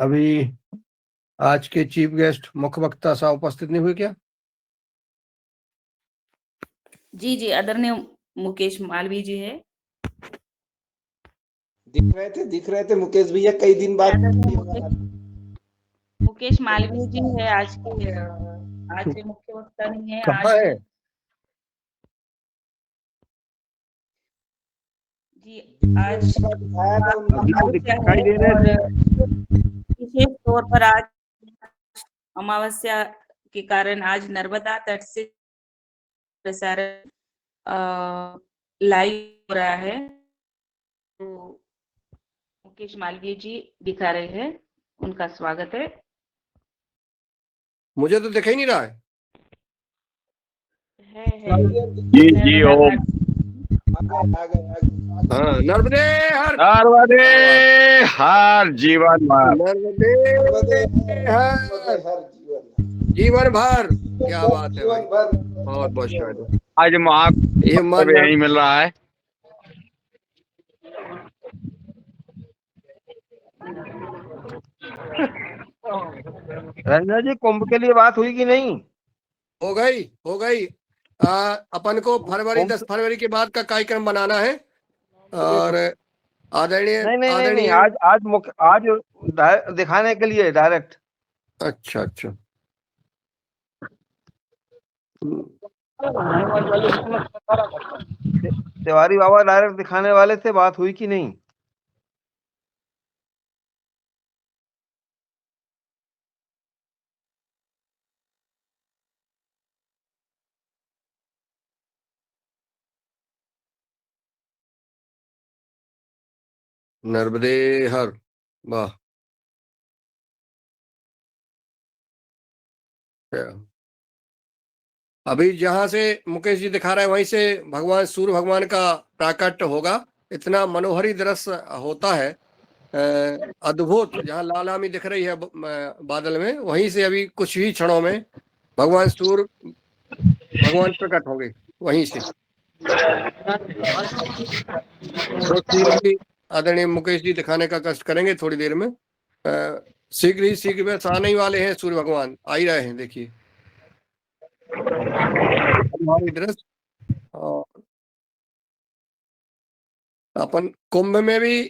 अभी आज के चीफ गेस्ट मुख्य वक्ता साहब उपस्थित नहीं हुए क्या? जी जी, आदरणीय मुकेश मालवीय जी है। दिख रहे थे मुकेश भैया कई दिन बाद। मुकेश मालवीय जी है आज के मुख्य वक्ता नहीं है कहाँ आज। है? जी आज दिखाई दे रहे थे। विशेष तौर पर आज अमावस्या के कारण आज नर्मदा तट से प्रसारण लाइव हो रहा है, तो मुकेश मालवीय जी दिखा रहे हैं। उनका स्वागत है। मुझे तो दिखाई नहीं रहा है। जी जी ओम। हाँ, नर्मदे हर नर्मदे हर जीवन भर। नर्मदे हर जीवन भर। क्या बात है भाई, बहुत बहुत शुक्रिया। आज ये मन यही मिल रहा है। रंजना जी, कुंभ के लिए बात हुई कि नहीं? हो गई। अपन को 10 फरवरी के बाद का कार्यक्रम बनाना है। और आदरणीय नहीं, आज दिखाने के लिए डायरेक्ट। अच्छा। तिवारी बाबा डायरेक्ट दिखाने वाले से बात हुई कि नहीं? नर्मदे हर, वाह। अभी जहां से मुकेश जी दिखा रहे हैं वहीं से भगवान सूर्य भगवान का प्राकट्य होगा। इतना मनोहरी दृश्य होता है, अद्भुत। जहां लालामी दिख रही है बादल में, वहीं से अभी कुछ ही क्षणों में भगवान सूर्य भगवान प्रकट होंगे वहीं से। तो आदरणीय मुकेश जी दिखाने का कष्ट करेंगे थोड़ी देर में। शीघ्र में आने ही वाले हैं। सूर्य भगवान आ ही रहे हैं, देखिए हमारी दृश्य। और अपन कुंभ में भी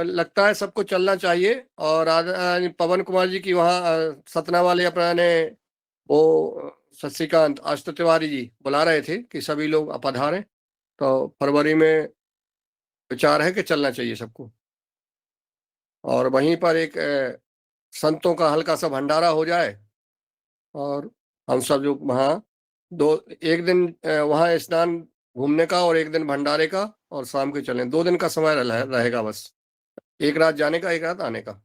लगता है सबको चलना चाहिए। और पवन कुमार जी की वहाँ सतना वाले अपने वो शशिकांत आशुतोष तिवारी जी बुला रहे थे कि सभी लोग पधारें। तो फरवरी में विचार है कि चलना चाहिए सबको। और वहीं पर एक संतों का हल्का सा भंडारा हो जाए और हम सब जो वहाँ एक दिन वहाँ स्नान घूमने का और एक दिन भंडारे का, और शाम के चलें। 2 दिन का समय रहेगा बस, एक रात जाने का, एक रात आने का।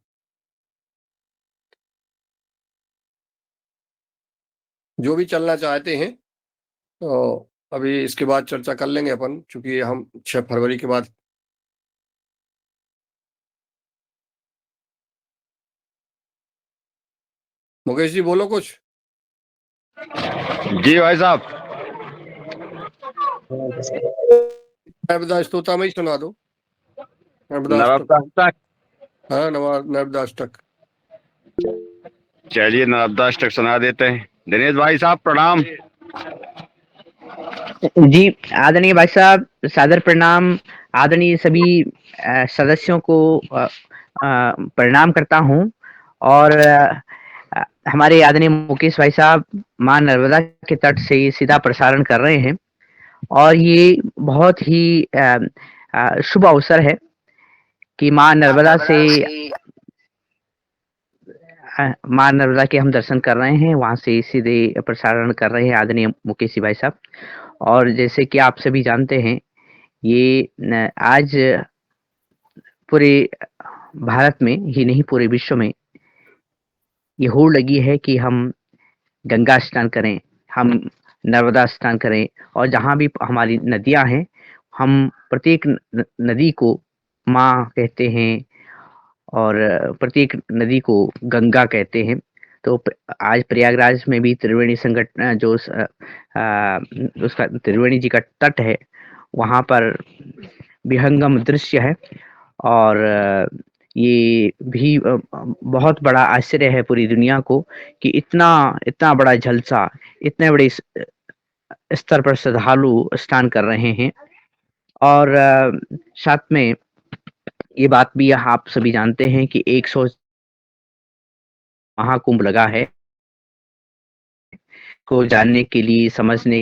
जो भी चलना चाहते हैं तो अभी इसके बाद चर्चा कर लेंगे अपन, चूंकि हम 6 फरवरी के बाद। मुकेश जी बोलो कुछ। जी भाई साहब। नर्मदा स्तोत्र में ही सुना दो। नर्मदाष्टक। हाँ, नर्मदाष्टक। चलिए नर्मदाष्टक सुना देते हैं। दिनेश भाई साहब प्रणाम। जी आदरणीय भाई साहब, सादर प्रणाम। आदरणीय सभी सदस्यों को प्रणाम करता हूं। और हमारे आदरणीय मुकेश भाई साहब मां नर्मदा के तट से सीधा प्रसारण कर रहे हैं, और ये बहुत ही शुभ अवसर है कि मां नर्मदा के हम दर्शन कर रहे हैं, वहां से सीधे प्रसारण कर रहे हैं आदरणीय मुकेश भाई साहब। और जैसे कि आप सभी जानते हैं, ये आज पूरे भारत में ही नहीं, पूरे विश्व में ये होड़ लगी है कि हम गंगा स्नान करें, हम नर्मदा स्नान करें, और जहाँ भी हमारी नदियां हैं, हम प्रत्येक नदी को माँ कहते हैं और प्रत्येक नदी को गंगा कहते हैं। तो आज प्रयागराज में भी त्रिवेणी संगठन जो उसका त्रिवेणी जी का तट है, वहाँ पर विहंगम दृश्य है। और ये भी बहुत बड़ा आश्चर्य है पूरी दुनिया को कि इतना इतना बड़ा जलसा, इतने बड़े स्तर पर श्रद्धालु स्नान कर रहे हैं। और साथ में ये बात भी आप सभी जानते हैं कि 100 महाकुंभ लगा है को जानने के लिए, समझने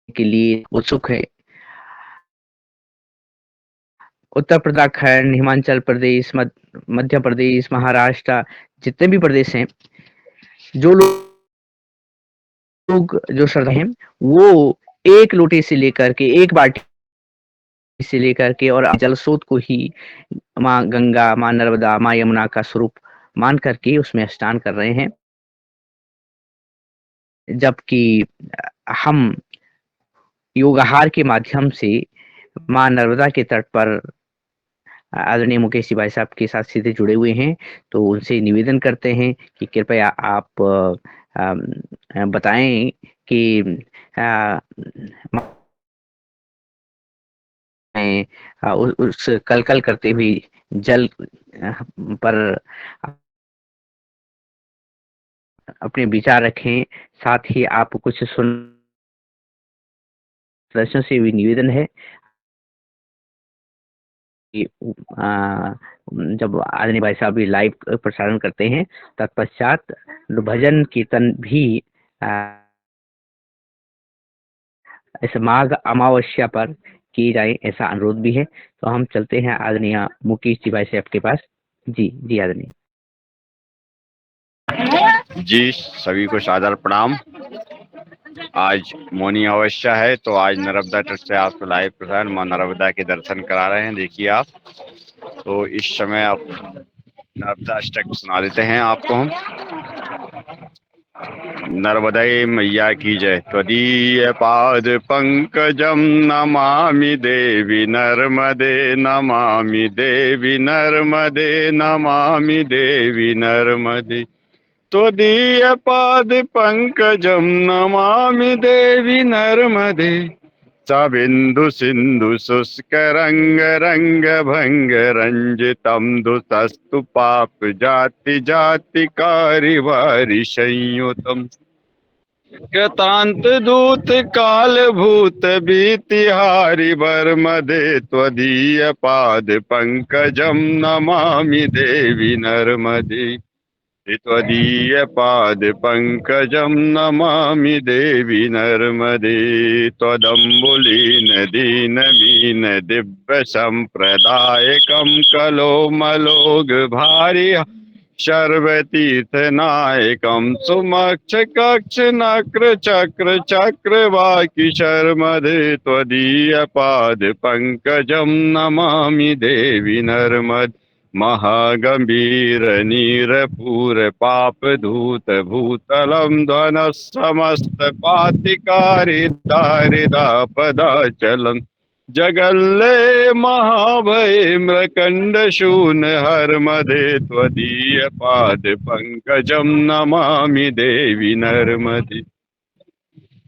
के लिए उत्सुक है। उत्तर उत्तराखंड, हिमाचल प्रदेश, मध्य प्रदेश, महाराष्ट्र, जितने भी प्रदेश हैं, जो लोग जो श्रद्धा हैं, वो एक लोटे से लेकर के, एक बाल्टी से लेकर के और जल स्रोत को ही माँ गंगा, माँ नर्मदा, माँ यमुना का स्वरूप मान करके उसमें स्नान कर रहे हैं। जबकि हम योगाहार के माध्यम से माँ नर्मदा के तट पर आदरणीय मुकेश जी भाई साहब के साथ सीधे जुड़े हुए हैं, तो उनसे निवेदन करते हैं कि कृपया आप बताएं कि उस कलकल करते हुए जल पर अपने विचार रखें। साथ ही आप कुछ दर्शकों से भी निवेदन है कि जब आदरणीय भाई साहब भी लाइव प्रसारण करते हैं, तत्पश्चात भजन कीर्तन भी इस माघ अमावस्या पर किए जाए, ऐसा अनुरोध भी है। तो हम चलते हैं आदरणीय मुकेश जी भाई साहब के पास। जी आदरणीय जी, सभी को सादर प्रणाम। आज मौनी अमावस्या है, तो आज नर्मदा तट से आपको लाइव प्रसारण माँ नर्मदा के दर्शन करा रहे हैं। देखिए आप, तो इस समय आप नर्मदा अष्टक सुना देते हैं आपको हम। नर्मदे मैया की जय। त्वदीय पाद पंकजम नमामि देवी नर्मदे, नमामि देवी नर्मदे, नमामि देवी नर्मदे। त्वदीय पाद पंकजम नमामि देवी नर्मदे। सबिंदु सिंधु शुष्क रंग रंग भंग रंजितम दुस्तस्तु पाप जाति जाति कारिवारि संयुतम। कृतांत दूत काल भूत भीतिहारि वर्मदे। त्वदीय पाद पंकजम नमामि देवी नर्मदे। त्वदीय पाद पंकजम नमामि देवी नर्मदे। त्वदम्बुलीन दीनमीन दिव्य संप्रदायकम कलोमलोग भारी शर्वतीर्थ नायकम सुमक्ष कक्ष नक्र चक्र चक्रवाकी शर्मदे। त्वदीय पाद पंकजम नमामि देवी नर्मदे। महागंभीर नीरपूर पाप धूत भूतलम ध्वन समस्त पातिकारी दारिदा पदाचलम। जगल्ले महाभय मृकंड शून हरमदे। त्वदीय पाद पंकजम नमामि देवी नर्मदे।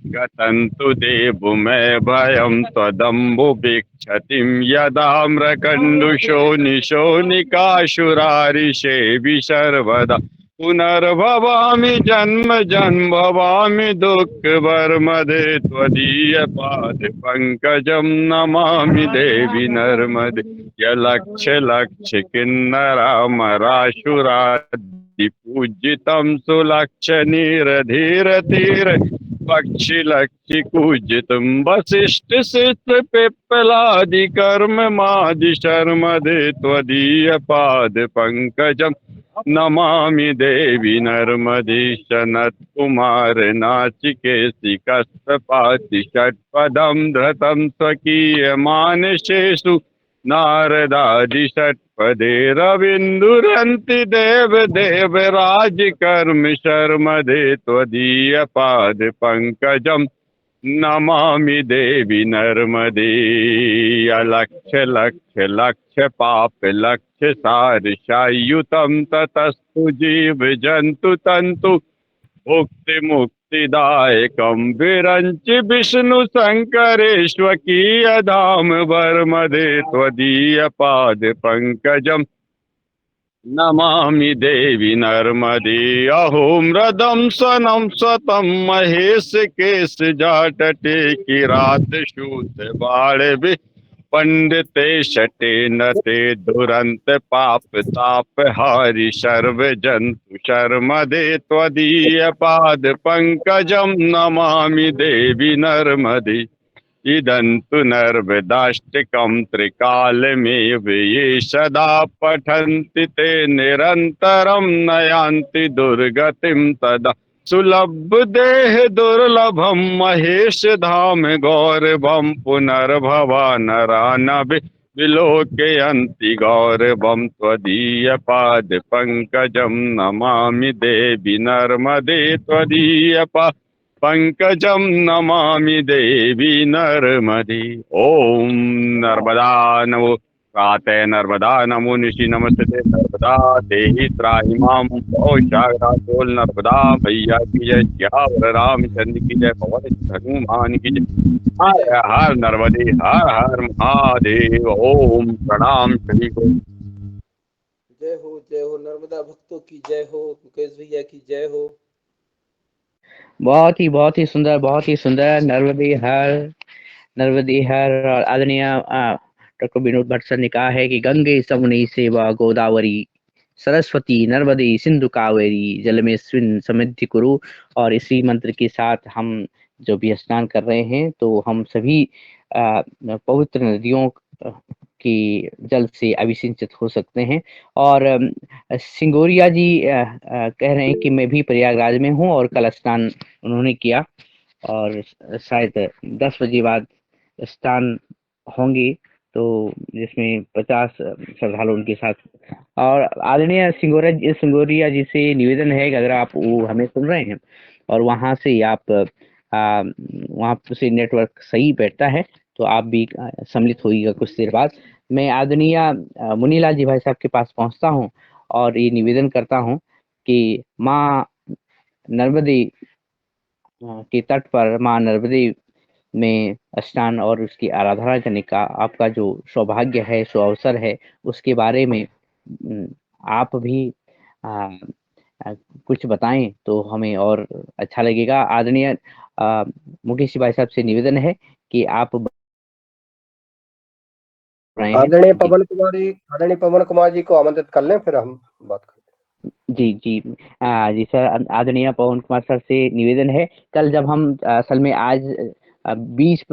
गतन्तु देवमय भयं त्वदम्बु भिक्षतिं यदा मृकण्डुशो निशोनिकाशुरारिषेवि सर्वदा। पुनर्भवामि जन्म जन्म भवामि दुःख वर्मदे। त्वदीय पाद पंकजम नमामि देवी नर्मदे। यलक्ष लक्ष किन्नरामराशुरादि पूजितं सुलक्ष नीरधीर तीर पक्षी लक्षी पूजितम। वशिष्ठ शिष्ट पिप्पलादि कर्म मादि शर्मदे। त्वदीय पाद पंकजम नमामि देवी नर्मदे। सनत कुमार नाचिकेशि कष्टपाति षट्पदं धृतं स्वकीय मानसेषु नारदादि षट्पदे। रविन्दुरन्ति देव देव राज कर्म शर्मदे। त्वदीय पाद पंकजम नमामि देवी नर्मदे। अलक्ष लक्ष लक्ष पाप लक्ष सारसायुतं ततस्तु जीव जंतु तंतु। मुक्ति मुक्ति मुक्तिदायकं विरञ्च विष्णु शङ्करेष्वकीय धाम वर्मदे त्वदीयपाद पंकजम् नमामि देवी नर्मदे। अहो मृदं सनं स्वतं महेश केश जाटटे किरात शूत बाणवे पंडिते शटे नते दुरंत पाप ताप हारि शर्व जंतु शर्मदे त्वदीय पाद पंकजं नमामि देवी नर्मदे। इदन्तु नर्मदाष्टकं त्रिकालमेव ये सदा पठन्ति ते निरन्तरं नयान्ति दुर्गतिं तदा सुलभ देह दुर्लभं महेश धाम गौरवं पुनर्भवा नरा न विलोकयन्ति गौरवं त्वदीय पाद पंकजं नमामि देवी नर्मदे त्वदीय पंकजं नमामि देवी नर्मदे। ओम नर्मदा नमो प्रातः नर्मदा नमो निशि नमस्ते नर्मदा देहि त्राहि मां औषाग्रातोल नर्मदा भैया की जय सियावर रामचंद्र की जय पवन हनुमान की जय। हर हर नर्मदे हर हर महादेव। ओम प्रणाम सभी को। जय हो नर्मदा भक्तों की जय हो, मुकेश भैया की जय हो। बहुत ही सुंदर, बहुत ही सुंदर। नर्मदे हर। और आदरणीय डॉक्टर विनोद भट्ट सर ने कहा है कि गंगे समुनि सेवा गोदावरी सरस्वती नर्मदे सिंधु कावेरी जल में स्विन समृद्धि कुरु। और इसी मंत्र के साथ हम जो भी स्नान कर रहे हैं तो हम सभी पवित्र नदियों की जल से अभिसिंचित हो सकते हैं। और सिंगोरिया जी कह रहे हैं कि मैं भी प्रयागराज में हूं और कल स्नान उन्होंने किया और शायद 10 बजे बाद स्नान होंगे, तो जिसमें 50 श्रद्धालु उनके साथ। और आदरणीय सिंगोरिया जी से निवेदन है कि अगर आप वो हमें सुन रहे हैं और वहां से आप वहां से नेटवर्क सही बैठता है तो आप भी सम्मिलित होइएगा कुछ देर बाद। मैं आदरणीय मुनीलाल जी भाई साहब के पास पहुंचता हूं और ये निवेदन करता हूं कि माँ नर्मदे के तट पर माँ नर्मदे में स्नान और उसकी आराधना करने का आपका जो सौभाग्य है, सो अवसर है, उसके बारे में आप भी कुछ बताएं तो हमें और अच्छा लगेगा। आदरणीय मुकेश भाई साहब से निवेदन है कि आप आदरणीय पवन कुमार जी को आमंत्रित कर लें, फिर हम बात करते हैं। जी सर। आदरणीय पवन कुमार सर से निवेदन है, कल जब हम असल में आज बीज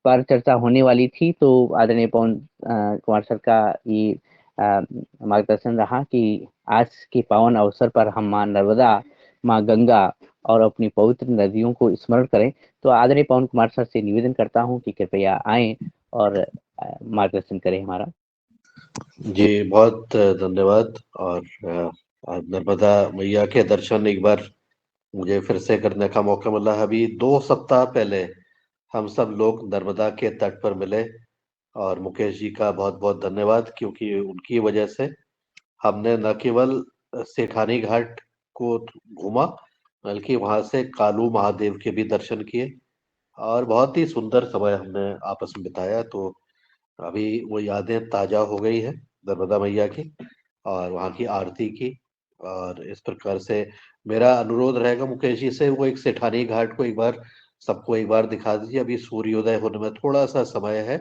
पर चर्चा होने वाली थी तो आदरणीय पवन कुमार सर का ये मार्गदर्शन रहा कि आज के पावन अवसर पर हम माँ नर्मदा, माँ गंगा और अपनी पवित्र नदियों को स्मरण करें। तो आदरणीय पवन कुमार सर से निवेदन करता हूं कि कृपया आएं और मार्गदर्शन करें हमारा। जी बहुत धन्यवाद। और आज नर्मदा मैया के दर्शन एक बार मुझे फिर से करने का मौका मिला। अभी 2 सप्ताह पहले हम सब लोग नर्मदा के तट पर मिले और मुकेश जी का बहुत बहुत धन्यवाद, क्योंकि उनकी वजह से हमने न केवल सेठानी घाट को घूमा बल्कि वहां से कालू महादेव के भी दर्शन किए और बहुत ही सुंदर समय हमने आपस में बिताया। तो अभी वो यादें ताजा हो गई है नर्मदा मैया की और वहाँ की आरती की। और इस प्रकार से मेरा अनुरोध रहेगा मुकेश जी से, वो एक सेठानी घाट को एक बार सबको एक बार दिखा दीजिए। अभी सूर्योदय होने में थोड़ा सा समय है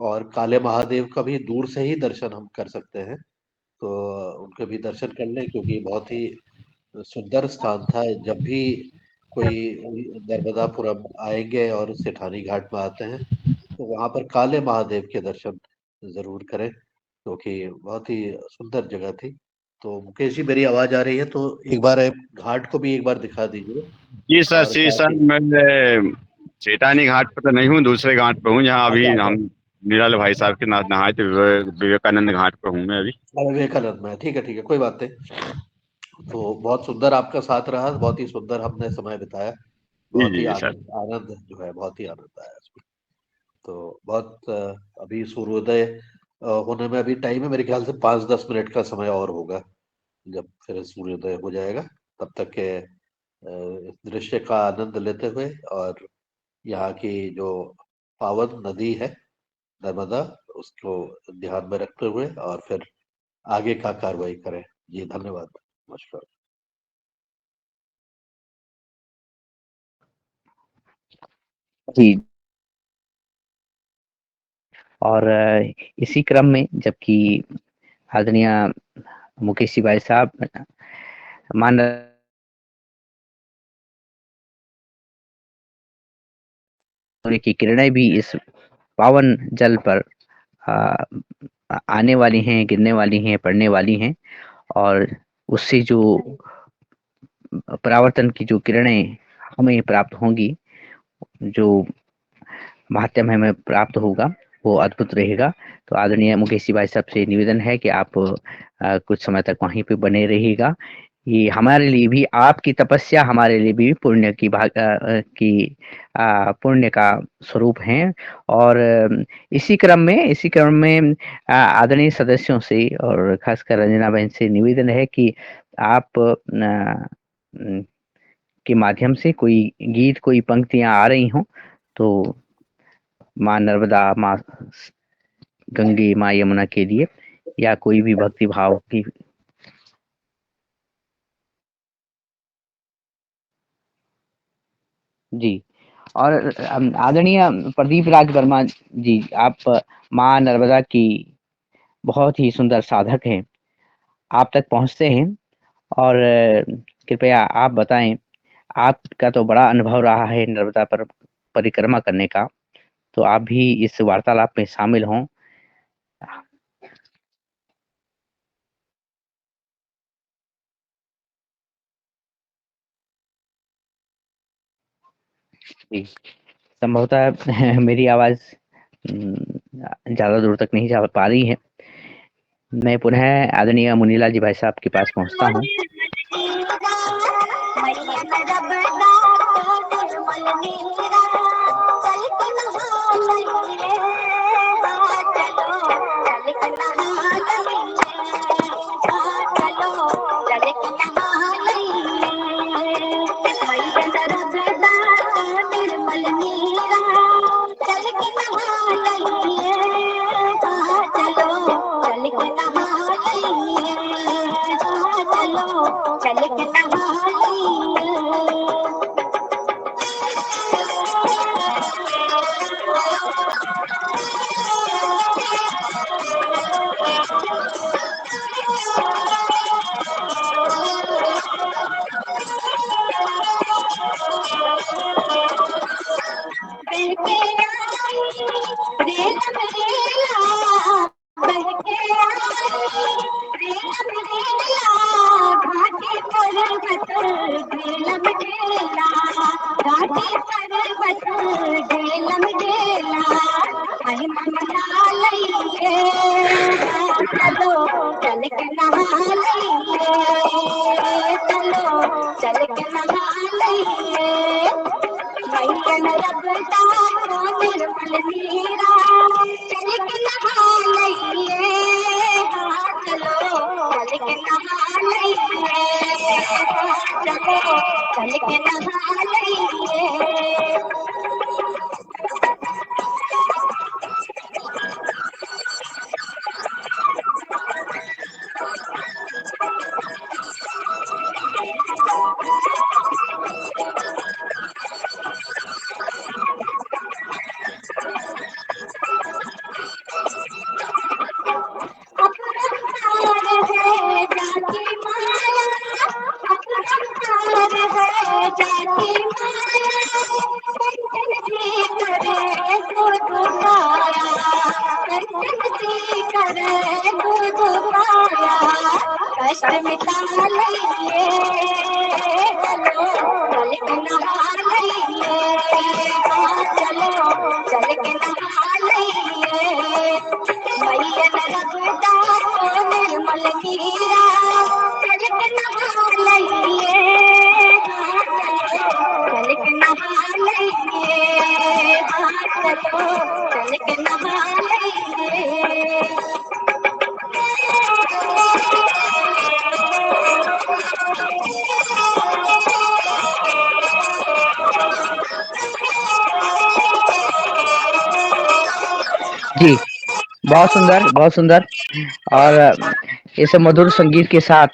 और काले महादेव का भी दूर से ही दर्शन हम कर सकते हैं, तो उनके भी दर्शन कर लें, क्योंकि बहुत ही सुंदर स्थान था। जब भी कोई नर्मदापुरम आएंगे और सेठानी घाट में आते हैं तो वहां पर काले महादेव के दर्शन जरूर करें, क्योंकि बहुत ही सुंदर जगह थी। तो मुकेश जी मेरी आवाज आ रही है तो एक बार घाट को भी एक बार दिखा दीजिए। जी सर मैं सेठानी घाट पर तो नहीं हूँ, दूसरे घाट पर हूँ जहाँ अभी हम निराल भाई साहब के नाथ नहाए थे। विवेकानंद घाट पर हूँ मैं अभी। विवेकानंद में ठीक है कोई बात नहीं। तो बहुत सुंदर आपका साथ रहा, बहुत ही सुंदर हमने समय बिताया, बहुत ही आनंद जो है बहुत ही आनंद आया इसमें। तो बहुत अभी सूर्योदय होने में अभी टाइम है, मेरे ख्याल से 5-10 मिनट का समय और होगा, जब फिर सूर्योदय हो जाएगा तब तक के इस दृश्य का आनंद लेते हुए और यहाँ की जो पावन नदी है नर्मदा उसको ध्यान में रखते हुए और फिर आगे का कार्रवाई करें। जी धन्यवाद। नमस्कार। जी। और इसी क्रम में जबकि आदरणीय मुकेश जी भाई साहब मान की किरणें भी इस पावन जल पर आने वाली हैं, गिरने वाली हैं, पड़ने वाली हैं और उससे जो परावर्तन की जो किरणें हमें प्राप्त होंगी, जो माध्यम हमें प्राप्त होगा वो अद्भुत रहेगा। तो आदरणीय मुकेश जी भाई साहब से निवेदन है कि आप कुछ समय तक वहीं पे बने रहिएगा। ये हमारे लिए भी आपकी तपस्या हमारे लिए भी पुण्य की पुण्य का स्वरूप है। और इसी क्रम में आदरणीय सदस्यों से और खासकर रंजना बहन से निवेदन है कि आप के माध्यम से कोई गीत, कोई पंक्तियां आ रही हों तो माँ नर्मदा, माँ गंगे, माँ यमुना के लिए या कोई भी भक्ति भाव की जी। और आदरणीय प्रदीप राज वर्मा जी, आप माँ नर्मदा की बहुत ही सुंदर साधक हैं, आप तक पहुंचते हैं और कृपया आप बताएं, आपका तो बड़ा अनुभव रहा है नर्मदा पर परिक्रमा करने का, तो आप भी इस वार्तालाप में शामिल हों। जी, संभवतः मेरी आवाज ज्यादा दूर तक नहीं जा पा रही है। मैं पुनः आदरणीय मुनीलाल जी भाई साहब के पास पहुंचता हूँ। बहुत सुंदर, बहुत सुंदर। और इस मधुर संगीत के साथ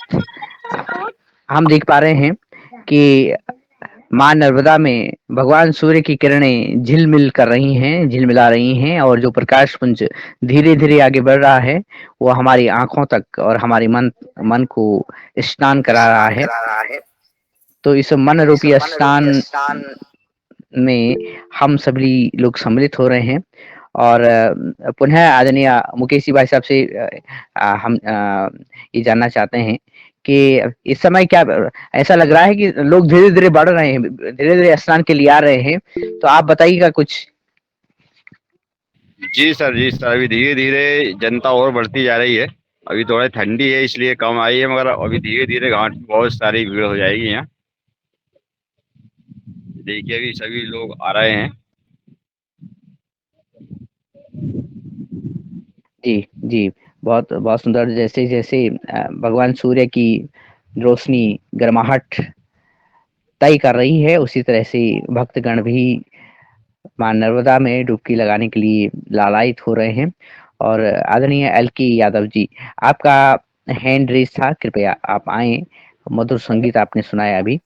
हम देख पा रहे हैं कि माँ नर्मदा में भगवान सूर्य की किरणें झिलमिल कर रही हैं, झिलमिला रही हैं, और जो प्रकाश पुंज धीरे धीरे आगे बढ़ रहा है वो हमारी आंखों तक और हमारी मन मन को स्नान करा रहा है। तो इस मन रूपी स्नान में हम सभी लोग सम्मिलित हो रहे हैं। और पुनः आदरणीय मुकेश जी भाई साहब से हम ये जानना चाहते हैं कि इस समय क्या ऐसा लग रहा है कि लोग धीरे धीरे बढ़ रहे हैं, धीरे धीरे स्नान के लिए आ रहे हैं, तो आप बताइएगा कुछ। जी सर, अभी धीरे धीरे जनता और बढ़ती जा रही है। अभी थोड़ा ठंडी है इसलिए कम आई है, मगर अभी धीरे धीरे घाट में बहुत सारी भीड़ हो जाएगी यहाँ। देखिए अभी सभी लोग आ रहे हैं। जी जी, बहुत बहुत सुंदर। जैसे जैसे भगवान सूर्य की रोशनी गर्माहट तय कर रही है, उसी तरह से भक्तगण भी मां नर्मदा में डुबकी लगाने के लिए लालायित हो रहे हैं। और आदरणीय एल के यादव जी, आपका हैंड रेस था, कृपया आप आए। मधुर संगीत आपने सुनाया अभी।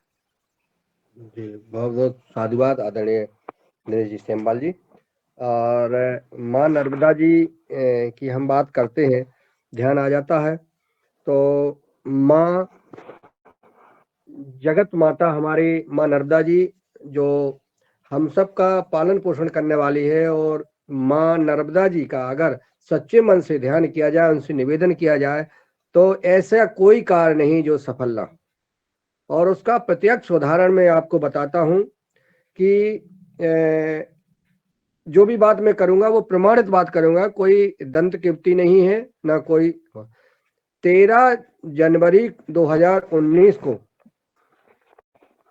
जी बहुत बहुत साधुवाद आदरणीय दिनेश जी सेमवाल जी। और माँ नर्मदा जी की हम बात करते हैं, ध्यान आ जाता है तो माँ जगत माता हमारी माँ नर्मदा जी जो हम सब का पालन पोषण करने वाली है। और माँ नर्मदा जी का अगर सच्चे मन से ध्यान किया जाए, उनसे निवेदन किया जाए, तो ऐसा कोई कार्य नहीं जो सफल ना हो। और उसका प्रत्यक्ष उदाहरण मैं आपको बताता हूँ कि जो भी बात मैं करूंगा वो प्रमाणित बात करूंगा, कोई दंत किप्ती नहीं है ना कोई। 13 जनवरी 2019 को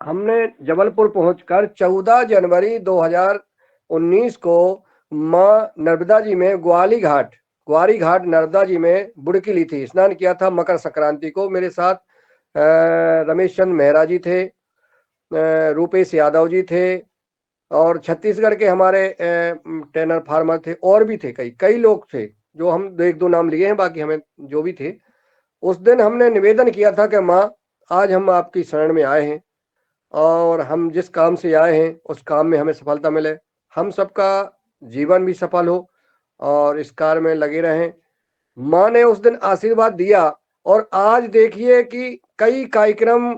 हमने जबलपुर पहुंचकर 14 जनवरी 2019 को माँ नर्मदा जी में ग्वारी घाट नर्मदा जी में बुड़की ली थी, स्नान किया था मकर संक्रांति को। मेरे साथ रमेश चंद्र मेहरा जी थे, रूपेश यादव जी थे, और छत्तीसगढ़ के हमारे ट्रेनर फार्मर थे, और भी थे, कई लोग थे जो हम एक दो नाम लिए हैं, बाकी हमें जो भी थे। उस दिन हमने निवेदन किया था कि माँ आज हम आपकी शरण में आए हैं और हम जिस काम से आए हैं उस काम में हमें सफलता मिले, हम सबका जीवन भी सफल हो और इस कार्य में लगे रहें। माँ ने उस दिन आशीर्वाद दिया और आज देखिए कि कई कार्यक्रम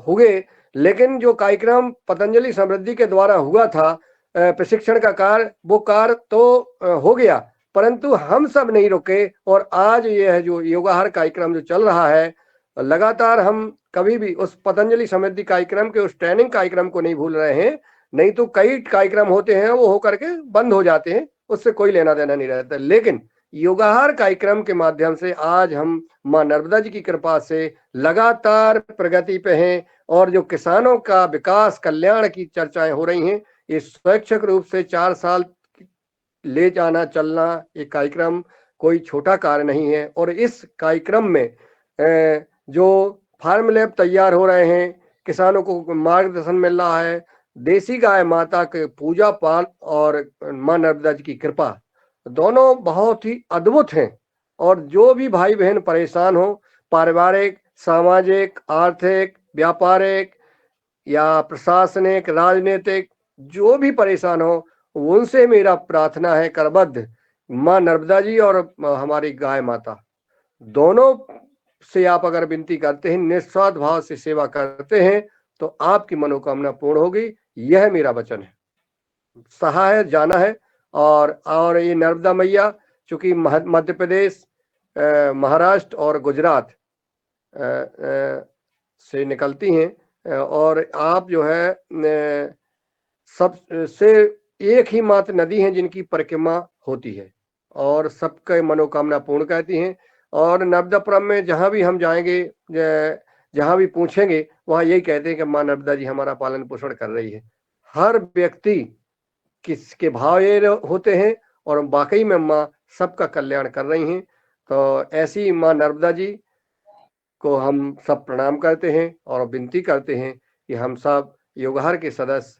हुए, लेकिन जो कार्यक्रम पतंजलि समृद्धि के द्वारा हुआ था प्रशिक्षण का कार्य, वो कार्य तो हो गया, परंतु हम सब नहीं रुके। और आज यह जो योगाहार कार्यक्रम जो चल रहा है, लगातार हम कभी भी उस पतंजलि समृद्धि कार्यक्रम के उस ट्रेनिंग कार्यक्रम को नहीं भूल रहे हैं। नहीं तो कई कार्यक्रम होते हैं वो होकर के बंद हो जाते हैं, उससे कोई लेना देना नहीं रहता। लेकिन योगाहार कार्यक्रम के माध्यम से आज हम माँ नर्मदा जी की कृपा से लगातार प्रगति पे हैं। और जो किसानों का विकास कल्याण की चर्चाएं हो रही हैं, ये स्वैच्छिक रूप से 4 साल ले जाना चलना ये कार्यक्रम कोई छोटा कार्य नहीं है। और इस कार्यक्रम में जो फार्म लैब तैयार हो रहे हैं, किसानों को मार्गदर्शन मिल रहा है, देसी गाय माता के पूजा पाठ और माँ नर्मदा जी की कृपा दोनों बहुत ही अद्भुत हैं। और जो भी भाई बहन परेशान हो, पारिवारिक, सामाजिक, आर्थिक, व्यापारिक या प्रशासनिक, राजनीतिक, जो भी परेशान हो, उनसे मेरा प्रार्थना है करबद्ध, माँ नर्मदा जी और हमारी गाय माता दोनों से आप अगर विनती करते हैं, निस्वार्थ भाव से सेवा करते हैं, तो आपकी मनोकामना पूर्ण होगी। यह मेरा वचन है, सहाय जाना है। और ये नर्मदा मैया चूंकि मध्य प्रदेश, महाराष्ट्र और गुजरात से निकलती हैं, और आप जो है सब से एक ही मात्र नदी है जिनकी परिक्रमा होती है और सबके मनोकामना पूर्ण करती हैं। और नर्मदापुरम में जहां भी हम जाएंगे, जहां भी पूछेंगे, वहां यही कहते हैं कि माँ नर्मदा जी हमारा पालन पोषण कर रही है। हर व्यक्ति किसके भाव ये होते हैं और वाकई में माँ सबका कल्याण कर रही हैं। तो ऐसी माँ नर्मदा जी को हम सब प्रणाम करते हैं और विनती करते हैं कि हम सब योगाहार के सदस्य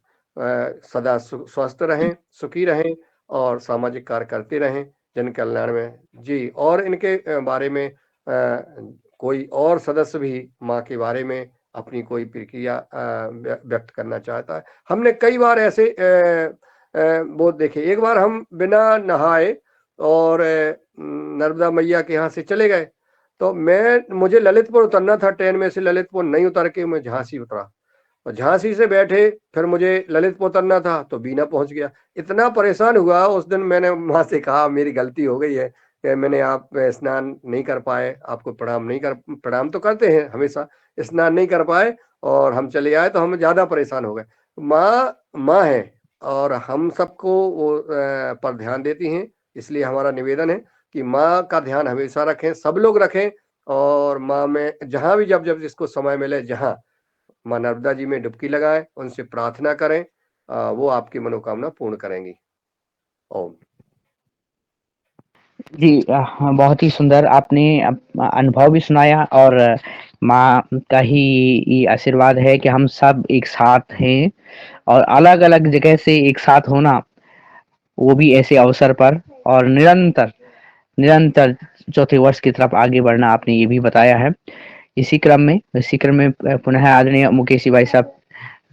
सदा स्वस्थ रहें, सुखी रहें और सामाजिक कार्य करते रहें। जन कल्याण में जी। और इनके बारे में कोई और सदस्य भी माँ के बारे में अपनी कोई प्रक्रिया व्यक्त करना चाहता है? हमने कई बार ऐसे वो देखे। एक बार हम बिना नहाए और नर्मदा मैया के यहाँ से चले गए, तो मुझे ललितपुर उतरना था, ट्रेन में से ललितपुर नहीं उतर के मैं झांसी उतरा, और झांसी से बैठे फिर मुझे ललितपुर उतरना था तो बीना पहुंच गया। इतना परेशान हुआ उस दिन, मैंने वहां से कहा मेरी गलती हो गई है कि मैंने आप स्नान नहीं कर पाए, आपको प्रणाम तो करते हैं हमेशा, स्नान नहीं कर पाए और हम चले आए तो हम ज्यादा परेशान हो गए। माँ है और हम सबको वो पर ध्यान देती हैं, इसलिए हमारा निवेदन है कि माँ का ध्यान हमेशा रखें, सब लोग रखें, और माँ में जहां भी जब जब जिसको समय मिले जहां माँ नर्मदा जी में डुबकी लगाएं, उनसे प्रार्थना करें, वो आपकी मनोकामना पूर्ण करेंगी। ओम। जी बहुत ही सुंदर आपने अनुभव भी सुनाया, और माँ का ही ये आशीर्वाद है कि हम सब एक साथ हैं, और अलग अलग जगह से एक साथ होना, वो भी ऐसे अवसर पर, और निरंतर निरंतर चौथे वर्ष की तरफ आगे बढ़ना, आपने ये भी बताया है। इसी क्रम में पुनः आदरणीय मुकेश भाई साहब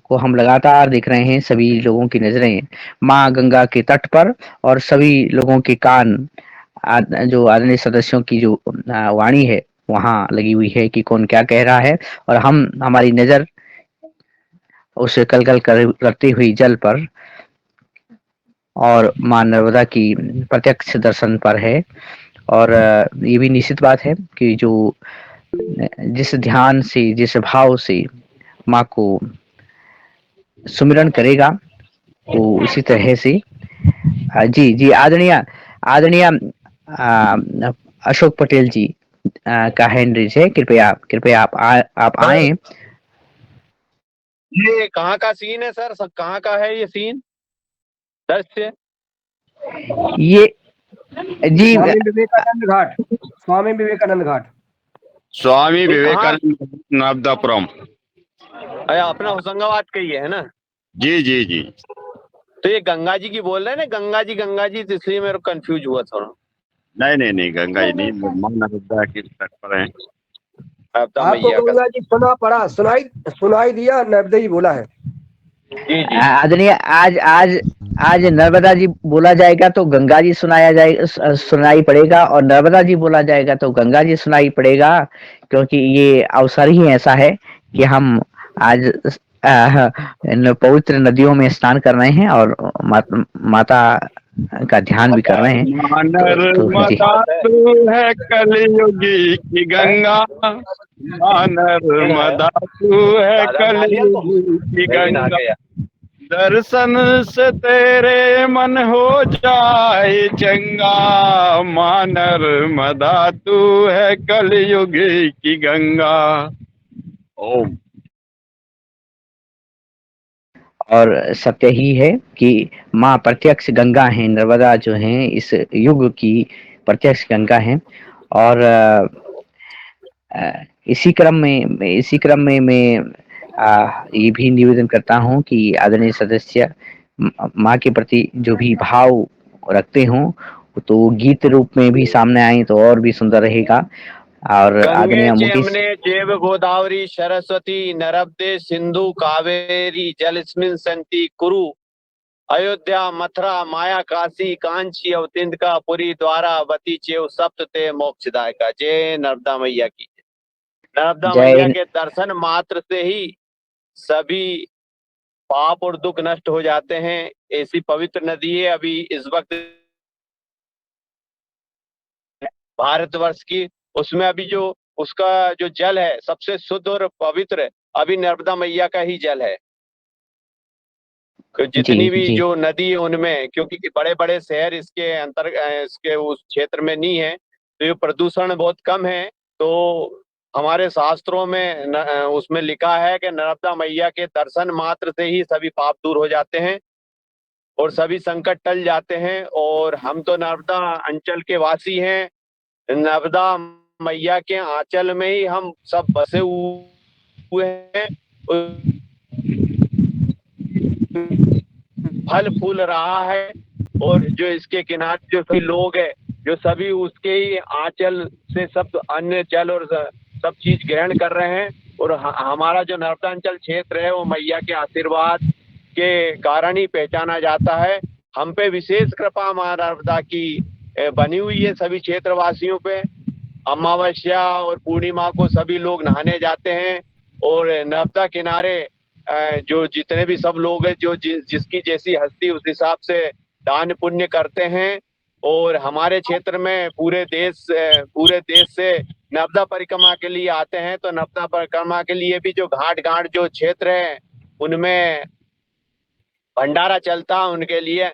को हम लगातार देख रहे हैं, सभी लोगों की नजरें माँ गंगा के तट पर, और सभी लोगों के कान जो आदरणीय सदस्यों की जो वाणी है वहां लगी हुई है कि कौन क्या कह रहा है, और हमारी नजर उसे कलकल करती हुई जल पर और माँ नर्मदा की प्रत्यक्ष दर्शन पर है। और ये भी निश्चित बात है कि जो जिस ध्यान से, जिस भाव से माँ को सुमिरन करेगा, तो उसी तरह से जी जी आदरणीय आदरणीय अशोक पटेल जी का हैंड रेज है, कृपया आप आए। ये कहाँ का सीन है सर? सब कहाँ का है ये सीन? दृश्य ये जी स्वामी विवेकानंद घाट, स्वामी विवेकानंद घाट, स्वामी विवेकानंद नर्मदापुरम। अपना होशंगाबाद का ही है ना? जी जी जी। तो ये गंगा जी की बोल रहे हैं ना, गंगा जी, तो इसलिए मेरे को कंफ्यूज हुआ थोड़ा। नहीं गंगा जी नहीं, माँ नर्मदा के तट पर है। आपको गंगा जी सुनाई दिया? नर्मदा जी बोला है। जी जी आदरणीय आज नर्मदा जी बोला जाएगा तो गंगा जी सुनाई पड़ेगा, और नर्मदा जी बोला जाएगा तो गंगा जी सुनाई पड़ेगा, क्योंकि ये अवसर ही ऐसा है कि हम आज इन पवित्र नदियों में स्नान कर रहे हैं और माता का ध्यान भी कर रहे हैं। नर्मदा तू है कलयुगी की गंगा, नर्मदा तू है कलयुगी की गंगा, दर्शन से तेरे मन हो जाए चंगा, माँ नर्मदा तू है कलयुगी की गंगा। ओम। और सत्य ही है कि माँ प्रत्यक्ष गंगा है, नर्मदा जो है इस युग की प्रत्यक्ष गंगा है। और इसी क्रम में मैं ये भी निवेदन करता हूँ कि आदरणीय सदस्य माँ के प्रति जो भी भाव रखते हों तो गीत रूप में भी सामने आए तो और भी सुंदर रहेगा। और आदरणीय मुकेश, जेव गोदावरी सरस्वती नर्मदे सिंधु कावेरी जलस्मिन् सन्ति कुरु, अयोध्या मथुरा माया काशी कांची अवतिंदका पुरी द्वारावती चेव सप्त ते मोक्षदायका। जय नर्मदा मैया की। नर्मदा मैया के दर्शन मात्र से ही सभी पाप और दुख नष्ट हो जाते हैं। ऐसी पवित्र नदी है अभी इस वक्त भारतवर्ष की, उसमें अभी जो उसका जो जल है सबसे शुद्ध और पवित्र अभी नर्मदा मैया का ही जल है। जितनी भी जो नदी है उनमें, क्योंकि बड़े बड़े शहर इसके इसके उस क्षेत्र में नहीं है, तो ये प्रदूषण बहुत कम है। तो हमारे शास्त्रों में उसमें लिखा है कि नर्मदा मैया के दर्शन मात्र से ही सभी पाप दूर हो जाते हैं और सभी संकट टल जाते हैं। और हम तो नर्मदा अंचल के वासी हैं, नर्मदा मैया के आंचल में ही हम सब बसे हुए हैं। फल फूल रहा है और जो इसके किनारे जो भी लोग हैं जो सभी उसके ही आंचल से सब अन्य जल और सब चीज ग्रहण कर रहे हैं। और हमारा जो नर्मदांचल क्षेत्र है वो मैया के आशीर्वाद के कारण ही पहचाना जाता है। हम पे विशेष कृपा मां नर्मदा की बनी हुई है सभी क्षेत्रवासियों पे। अमावस्या और पूर्णिमा को सभी लोग नहाने जाते हैं और नर्मदा किनारे जो जितने भी सब लोग हैं जो जिसकी जैसी हस्ती उस हिसाब से दान पुण्य करते हैं। और हमारे क्षेत्र में पूरे देश से नर्मदा परिक्रमा के लिए आते हैं। तो नर्मदा परिक्रमा के लिए भी जो घाट जो क्षेत्र है उनमें भंडारा चलता है, उनके लिए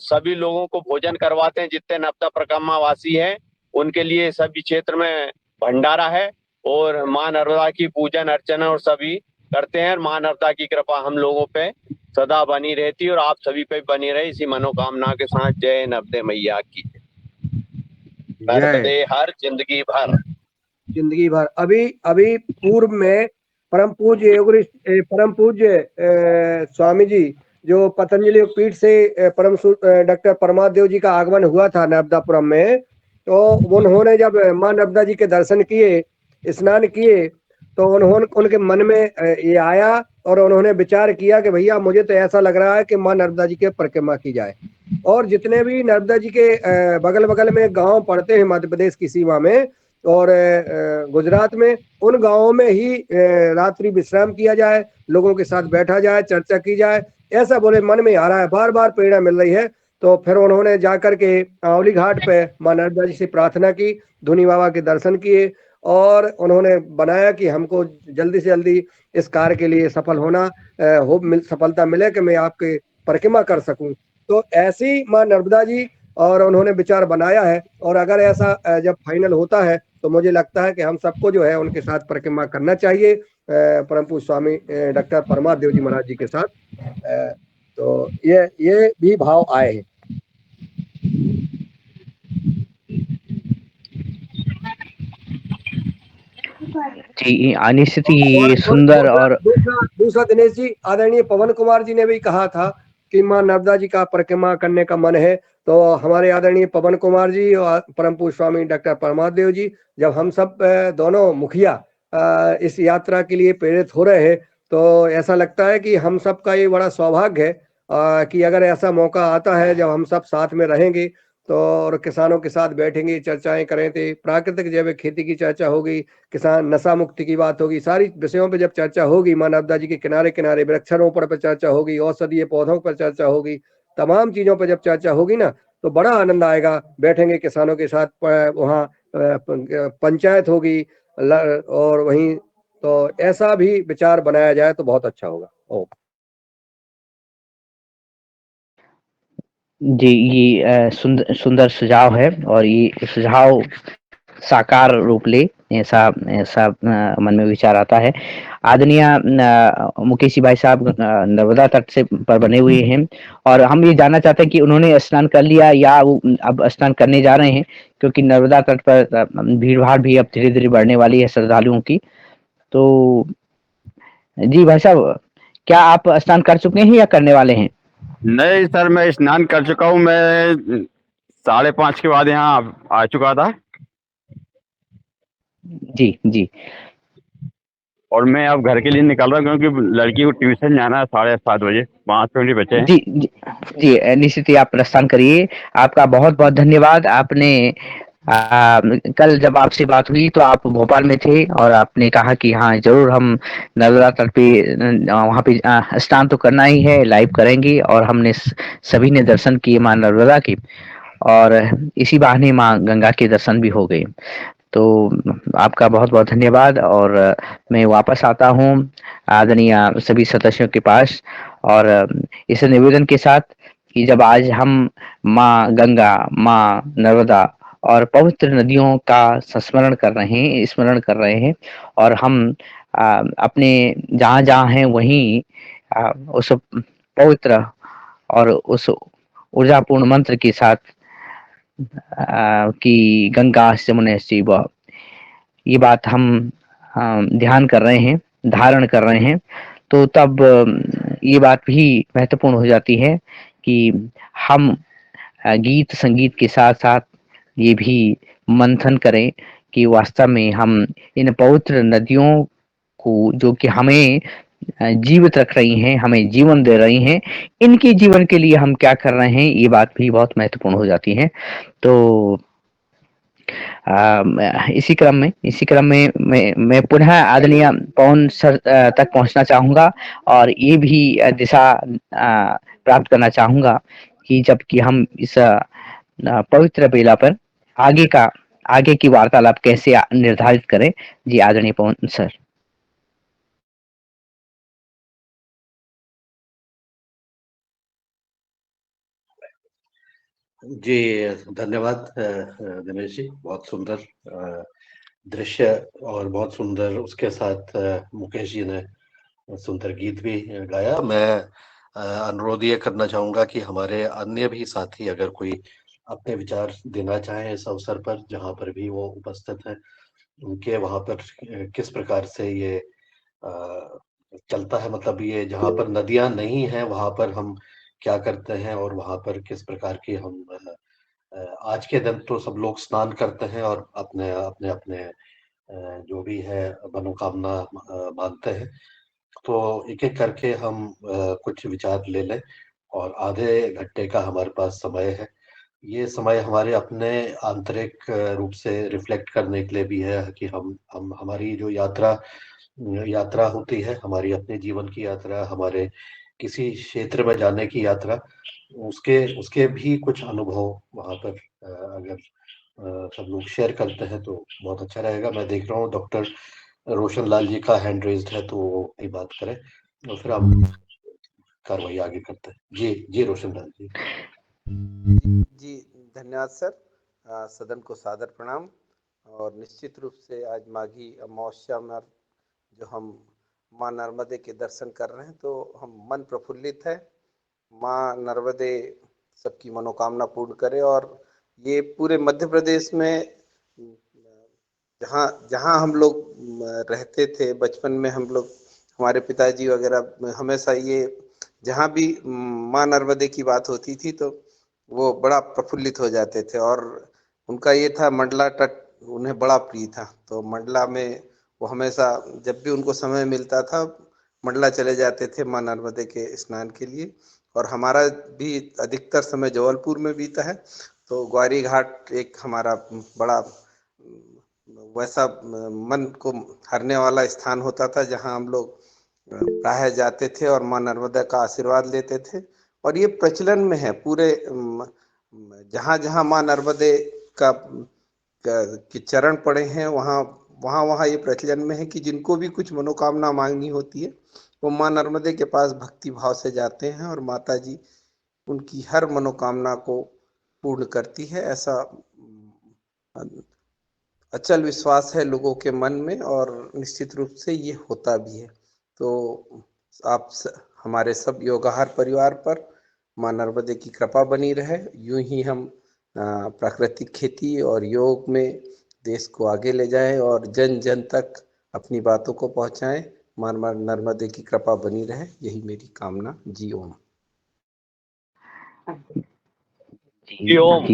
सभी लोगों को भोजन करवाते हैं। जितने नर्मदा परिक्रमा वासी हैं उनके लिए सभी क्षेत्र में भंडारा है और मां नर्मदा की पूजन अर्चना और सभी करते हैं। मां नर्मदा की कृपा हम लोगों पे सदा बनी रहती है और आप सभी पे बनी रहे, इसी मनोकामना के साथ। जय नर्मदे मैया की, नर्मदे हर जिंदगी भर। अभी पूर्व में परम पूज्य स्वामी जी जो पतंजलि पीठ से डॉक्टर परमादेव जी का आगमन हुआ था नर्मदापुरम में, तो उन्होंने जब मां नर्मदा जी के दर्शन किए, स्नान किए, तो उनके मन में ये आया और उन्होंने विचार किया कि भैया मुझे तो ऐसा लग रहा है कि मां नर्मदा जी के परिक्रमा की जाए। और जितने भी नर्मदा जी के बगल में गांव पड़ते हैं मध्य प्रदेश की सीमा में और गुजरात में, उन गांवों में ही रात्रि विश्राम किया जाए, लोगों के साथ बैठा जाए, चर्चा की जाए, ऐसा बोले मन में आ रहा है, बार बार प्रेरणा मिल रही है। तो फिर उन्होंने जाकर के आंवली घाट पे मां नर्मदा जी से प्रार्थना की, धुनी बाबा के दर्शन किए और उन्होंने बनाया कि हमको जल्दी से जल्दी इस कार्य के लिए सफलता मिले कि मैं आपके परिक्रमा कर सकूं। तो ऐसी मां नर्मदा जी और उन्होंने विचार बनाया है। और अगर ऐसा जब फाइनल होता है तो मुझे लगता है कि हम सबको जो है उनके साथ परिक्रमा करना चाहिए, परम पूज्य स्वामी डॉक्टर परमादेव जी महाराज जी के साथ। तो ये भी भाव आए हैं। जी, निश्चित ही सुंदर और दूसरा दिनेश जी, आदरणीय पवन कुमार जी ने भी कहा था कि मां नर्मदा जी का परिक्रमा करने का मन है। तो हमारे आदरणीय पवन कुमार जी और परम पूज्य स्वामी डॉक्टर परमादेव जी, जब हम सब दोनों मुखिया इस यात्रा के लिए प्रेरित हो रहे हैं, तो ऐसा लगता है कि हम सब का ये बड़ा सौभाग्य है कि अगर ऐसा मौका आता है जब हम सब साथ में रहेंगे तो और किसानों के साथ बैठेंगे, चर्चाएं करें, तो प्राकृतिक जैविक खेती की चर्चा होगी, किसान नशा मुक्ति की बात होगी, सारी विषयों पे जब चर्चा होगी, मां नर्मदा जी के किनारे वृक्षारोपण पर चर्चा होगी, औषधीय पौधों पर चर्चा होगी, तमाम चीजों पर जब चर्चा होगी ना, तो बड़ा आनंद आएगा। बैठेंगे किसानों के साथ, वहाँ पंचायत होगी और वहीं तो ऐसा भी विचार बनाया जाए तो बहुत अच्छा होगा। जी, ये सुंदर सुझाव है और ये सुझाव साकार रूप ले, ऐसा मन में विचार आता है। आदरणीय मुकेश भाई साहब नर्मदा तट से पर बने हुए हैं और हम ये जानना चाहते हैं कि उन्होंने स्नान कर लिया या वो अब स्नान करने जा रहे हैं, क्योंकि नर्मदा तट पर भीड़ भाड़ भी अब धीरे धीरे बढ़ने वाली है श्रद्धालुओं की। तो जी भाई साहब, क्या आप स्नान कर चुके हैं या करने वाले हैं? नहीं सर, मैं स्नान कर चुका हूँ। मैं 5:30 के बाद यहाँ आ चुका था। जी। और मैं अब घर के लिए निकल रहा हूँ क्योंकि लड़की को ट्यूशन जाना है 7:30 बजे, 5 मिनट बचे हैं। जी, निश्चित ही आप प्रस्थान करिए। आपका बहुत बहुत धन्यवाद। आपने कल जब आपसे बात हुई तो आप भोपाल में थे और आपने कहा कि हाँ जरूर हम नर्मदा तट पे वहाँ पे स्नान तो करना ही है, लाइव करेंगे। और हमने सभी ने दर्शन किए मां नर्मदा के, और इसी बहाने मां गंगा के दर्शन भी हो गए। तो आपका बहुत बहुत धन्यवाद। और मैं वापस आता हूँ आदरणीय सभी सदस्यों के पास और इस निवेदन के साथ कि जब आज हम माँ गंगा, माँ नर्मदा और पवित्र नदियों का स्मरण कर रहे हैं और हम अपने जहाँ जहाँ हैं वहीं उस पवित्र और उस ऊर्जापूर्ण मंत्र के साथ कि गंगा यमुना शिव, ये बात हम ध्यान कर रहे हैं, धारण कर रहे हैं, तो तब ये बात भी महत्वपूर्ण हो जाती है कि हम गीत संगीत के साथ साथ ये भी मंथन करें कि वास्तव में हम इन पवित्र नदियों को, जो कि हमें जीवित रख रही हैं, हमें जीवन दे रही हैं, इनके जीवन के लिए हम क्या कर रहे हैं, ये बात भी बहुत महत्वपूर्ण हो जाती है। तो इसी क्रम में मैं पुनः आदरणीय पवन सर तक पहुंचना चाहूंगा और ये भी दिशा प्राप्त करना चाहूंगा कि जबकि हम इस पवित्र बेला पर आगे की वार्तालाप कैसे निर्धारित करें। जी आदरणीय पवन सर। जी धन्यवाद दिनेश जी, बहुत सुंदर दृश्य और बहुत सुंदर उसके साथ मुकेश जी ने सुंदर गीत भी गाया। मैं अनुरोध ये करना चाहूंगा कि हमारे अन्य भी साथी अगर कोई अपने विचार देना चाहें इस अवसर पर, जहां पर भी वो उपस्थित हैं, उनके वहां पर किस प्रकार से ये चलता है, मतलब ये जहां पर नदियां नहीं हैं वहां पर हम क्या करते हैं और वहां पर किस प्रकार की हम आज के दिन तो सब लोग स्नान करते हैं और अपने अपने अपने जो भी है मनोकामना मानते हैं। तो एक एक करके हम कुछ विचार ले लें और आधे घंटे का हमारे पास समय है। ये समय हमारे अपने आंतरिक रूप से रिफ्लेक्ट करने के लिए भी है कि हम हमारी जो यात्रा होती है, हमारी अपने जीवन की यात्रा, हमारे किसी क्षेत्र में जाने की यात्रा, उसके उसके भी कुछ अनुभव वहाँ पर अगर सब लोग शेयर करते हैं तो बहुत अच्छा रहेगा। मैं देख रहा हूँ डॉक्टर रोशन लाल जी का हैंड रेज्ड है, तो वो अपनी बात करें और फिर हम कार्रवाई आगे करते हैं। जी रोशन लाल जी। जी धन्यवाद सर। सदन को सादर प्रणाम। और निश्चित रूप से आज माघी अमावस्या में जो हम माँ नर्मदे के दर्शन कर रहे हैं तो हम मन प्रफुल्लित है। माँ नर्मदे सबकी मनोकामना पूर्ण करे। और ये पूरे मध्य प्रदेश में जहाँ जहाँ हम लोग रहते थे बचपन में, हम लोग हमारे पिताजी वगैरह हमेशा ये जहाँ भी माँ नर्मदे की बात होती थी तो वो बड़ा प्रफुल्लित हो जाते थे। और उनका ये था मंडला तट उन्हें बड़ा प्रिय था। तो मंडला में वो हमेशा जब भी उनको समय मिलता था मंडला चले जाते थे माँ नर्मदे के स्नान के लिए। और हमारा भी अधिकतर समय जबलपुर में बीता है। तो ग्वारी घाट एक हमारा बड़ा वैसा मन को हरने वाला स्थान होता था जहां हम लोग प्रायः जाते थे और माँ नर्मदा का आशीर्वाद लेते थे। और ये प्रचलन में है पूरे जहां जहां माँ नर्मदे का के चरण पड़े हैं वहां वहां ये प्रचलन में है कि जिनको भी कुछ मनोकामना मांगनी होती है वो माँ नर्मदे के पास भक्ति भाव से जाते हैं और माता जी उनकी हर मनोकामना को पूर्ण करती है। ऐसा अचल विश्वास है लोगों के मन में और निश्चित रूप से ये होता भी है। तो हमारे सब योगाहार परिवार पर माँ नर्मदे की कृपा बनी रहे। यूं ही हम प्राकृतिक खेती और योग में देश को आगे ले जाएं और जन जन तक अपनी बातों को पहुंचाएं। माँ नर्मदे की कृपा बनी रहे, यही मेरी कामना। जी ओम। जी ओम।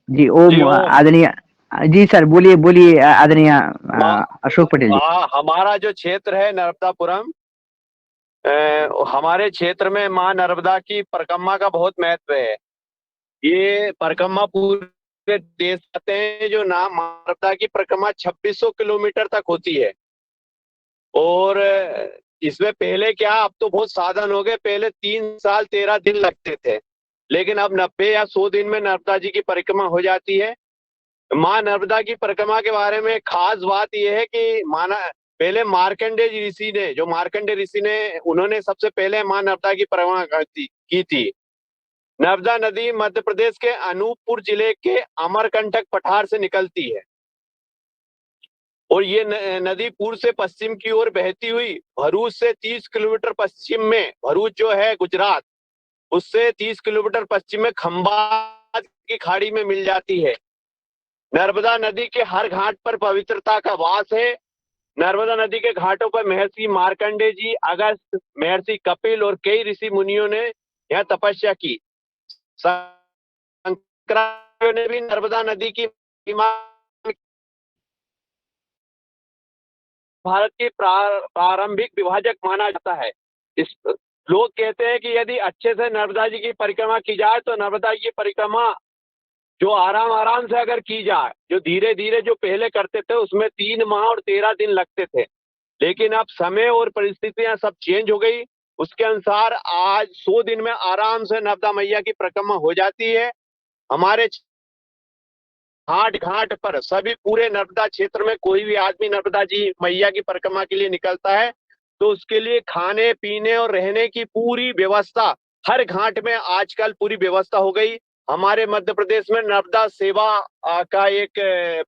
जी ओम। आदरणीय जी सर बोलिए आदरणीय अशोक पटेल जी। हमारा जो क्षेत्र है नर्मदापुरम, हमारे क्षेत्र में माँ नर्मदा की परिक्रमा का बहुत महत्व है। ये परिक्रमा पूरे देश आते हैं। जो नाम माँ नर्मदा की परिक्रमा 2600 किलोमीटर तक होती है। और इसमें पहले क्या, अब तो बहुत साधन हो गए, पहले 3 साल 13 दिन लगते थे, लेकिन अब 90 या 100 दिन में नर्मदा जी की परिक्रमा हो जाती है। माँ नर्मदा की परिक्रमा के बारे में खास बात यह है कि पहले मार्कंडेय ऋषि ने उन्होंने सबसे पहले माँ नर्मदा की परिक्रमा की थी। नर्मदा नदी मध्य प्रदेश के अनूपपुर जिले के अमरकंटक पठार से निकलती है और ये नदी पूर्व से पश्चिम की ओर बहती हुई भरूच से 30 किलोमीटर पश्चिम में, भरूच जो है गुजरात, उससे 30 किलोमीटर पश्चिम में खंबात की खाड़ी में मिल जाती है। नर्मदा नदी के हर घाट पर पवित्रता का वास है। नर्मदा नदी के घाटों पर महर्षि मार्कंडेय जी, अगस्त, महर्षि कपिल और कई ऋषि मुनियों ने यह तपस्या की। शंकराचार्य ने भी नर्मदा नदी की भारत की प्रारंभिक विभाजक माना जाता है। इस लोग कहते हैं कि यदि अच्छे से नर्मदा जी की परिक्रमा की जाए तो नर्मदा जी की परिक्रमा जो आराम आराम से अगर की जाए, जो धीरे धीरे जो पहले करते थे उसमें 3 माह और 13 दिन लगते थे, लेकिन अब समय और परिस्थितियां सब चेंज हो गई। उसके अनुसार आज 100 दिन में आराम से नर्मदा मैया की परिक्रमा हो जाती है। हमारे घाट घाट पर सभी पूरे नर्मदा क्षेत्र में कोई भी आदमी नर्मदा जी मैया की परिक्रमा के लिए निकलता है तो उसके लिए खाने पीने और रहने की पूरी व्यवस्था हर घाट में आजकल पूरी व्यवस्था हो गई। हमारे मध्य प्रदेश में नर्मदा सेवा का एक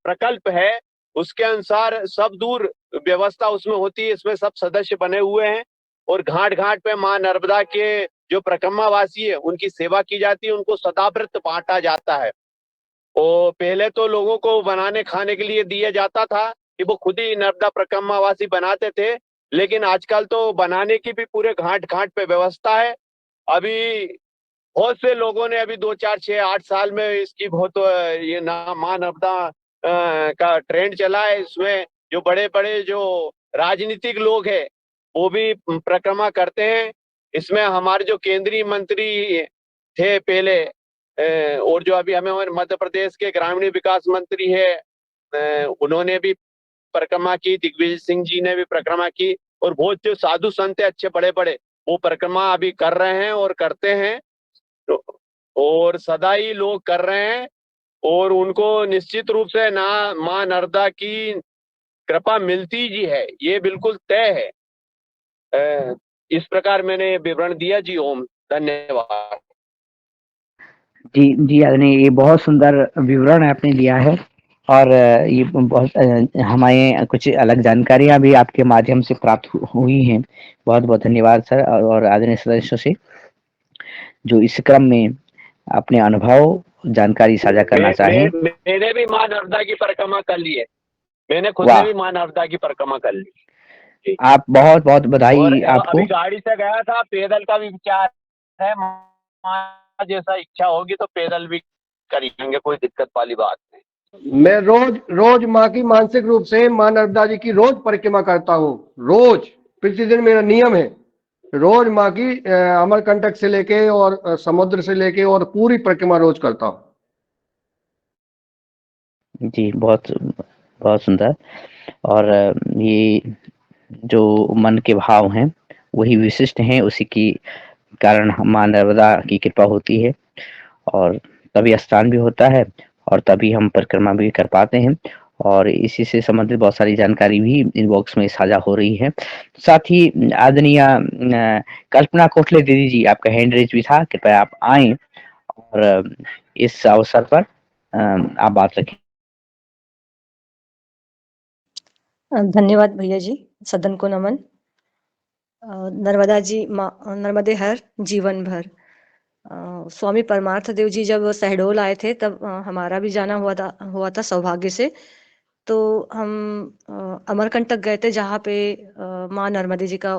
प्रकल्प है, उसके अनुसार सब दूर व्यवस्था उसमें होती है। इसमें सब सदस्य बने हुए हैं और घाट घाट पे माँ नर्मदा के जो परिक्रमावासी है उनकी सेवा की जाती है, उनको सदाव्रत बांटा जाता है। और पहले तो लोगों को बनाने खाने के लिए दिया जाता था कि वो खुद ही नर्मदा परिक्रमावासी बनाते थे, लेकिन आजकल तो बनाने की भी पूरे घाट घाट पे व्यवस्था है। अभी बहुत से लोगों ने अभी 2, 4, 6, 8 साल में इसकी बहुत ये ना माँ नर्मदा का ट्रेंड चला है। इसमें जो बड़े बड़े जो राजनीतिक लोग हैं वो भी परिक्रमा करते हैं। इसमें हमारे जो केंद्रीय मंत्री थे पहले और जो अभी हमारे मध्य प्रदेश के ग्रामीण विकास मंत्री है उन्होंने भी परिक्रमा की, दिग्विजय सिंह जी ने भी परिक्रमा की और बहुत जो साधु संत है अच्छे बड़े बड़े वो परिक्रमा अभी कर रहे हैं और करते हैं और सदा ही लोग कर रहे हैं और उनको निश्चित रूप से ना माँ नर्मदा की कृपा मिलती जी है, ये बिल्कुल तय है। इस प्रकार मैंने विवरण दिया जी। ओम, धन्यवाद। जी आदरणीय, ये बहुत सुंदर विवरण आपने दिया है और ये बहुत हमें कुछ अलग जानकारियां भी आपके माध्यम से प्राप्त हुई हैं। बहुत बहुत धन्यवाद सर और आदरणीय सदस्यों से जो इस क्रम में अपने अनुभव जानकारी साझा करना चाहें। मैंने भी माँ नर्मदा की परिक्रमा कर ली है, मैंने खुद वाह। ने भी माँ नर्मदा की परिक्रमा कर ली। आप बहुत बहुत बधाई और आपको। अभी गाड़ी से गया था, पैदल का भी विचार है, माँ जैसा इच्छा होगी तो पैदल भी करेंगे, कोई दिक्कत वाली बात नहीं। मैं रोज रोज माँ की मानसिक रूप से माँ नर्मदा जी की रोज परिक्रमा करता हूँ। रोज प्रतिदिन मेरा नियम है, रोज माँ की अमरकंटक से लेके और समुद्र से लेके और पूरी परिक्रमा रोज करता हूँ। जी बहुत बहुत सुंदर। और ये जो मन के भाव हैं वही विशिष्ट हैं, उसी की कारण माँ नर्मदा की कृपा होती है और तभी स्नान भी होता है और तभी हम परिक्रमा भी कर पाते हैं। और इसी से संबंधित बहुत सारी जानकारी भी इनबॉक्स में साझा हो रही है। साथ ही आदरणीय कल्पना कोठले दीदी जी, आपका हैंड रेज भी था, कृपया आप आए और इस अवसर पर आप बात रखें। धन्यवाद भैया जी, सदन को नमन। नर्मदा जी नर्मदे हर जीवन भर। स्वामी परमार्थ देव जी जब शहडोल आए थे तब हमारा भी जाना हुआ था सौभाग्य से। तो हम अमरकंटक गए थे जहाँ पे माँ नर्मदे जी का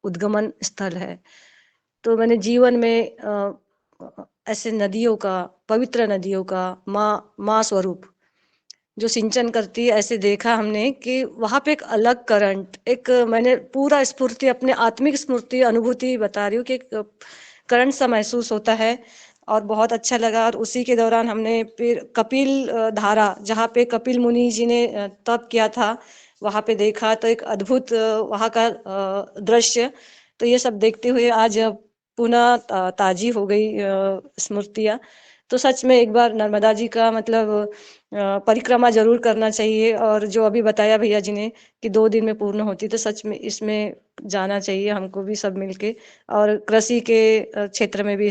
उद्गमन स्थल है। तो मैंने जीवन में ऐसे नदियों का, पवित्र नदियों का माँ स्वरूप जो सिंचन करती है, ऐसे देखा हमने कि वहाँ पे एक अलग करंट, एक मैंने पूरा स्फूर्ति, अपने आत्मिक स्फूर्ति अनुभूति बता रही हूँ कि करंट सा महसूस होता है और बहुत अच्छा लगा। और उसी के दौरान हमने फिर कपिल धारा, जहाँ पे कपिल मुनि जी ने तप किया था, वहाँ पे देखा तो एक अद्भुत वहाँ का दृश्य। तो ये सब देखते हुए आज पुनः ताजी हो गई स्मृतियाँ। तो सच में एक बार नर्मदा जी का मतलब परिक्रमा जरूर करना चाहिए। और जो अभी बताया भैया जी ने कि 2 दिन में पूर्ण होती, तो सच में इसमें जाना चाहिए हमको भी सब मिलके। और कृषि के क्षेत्र में भी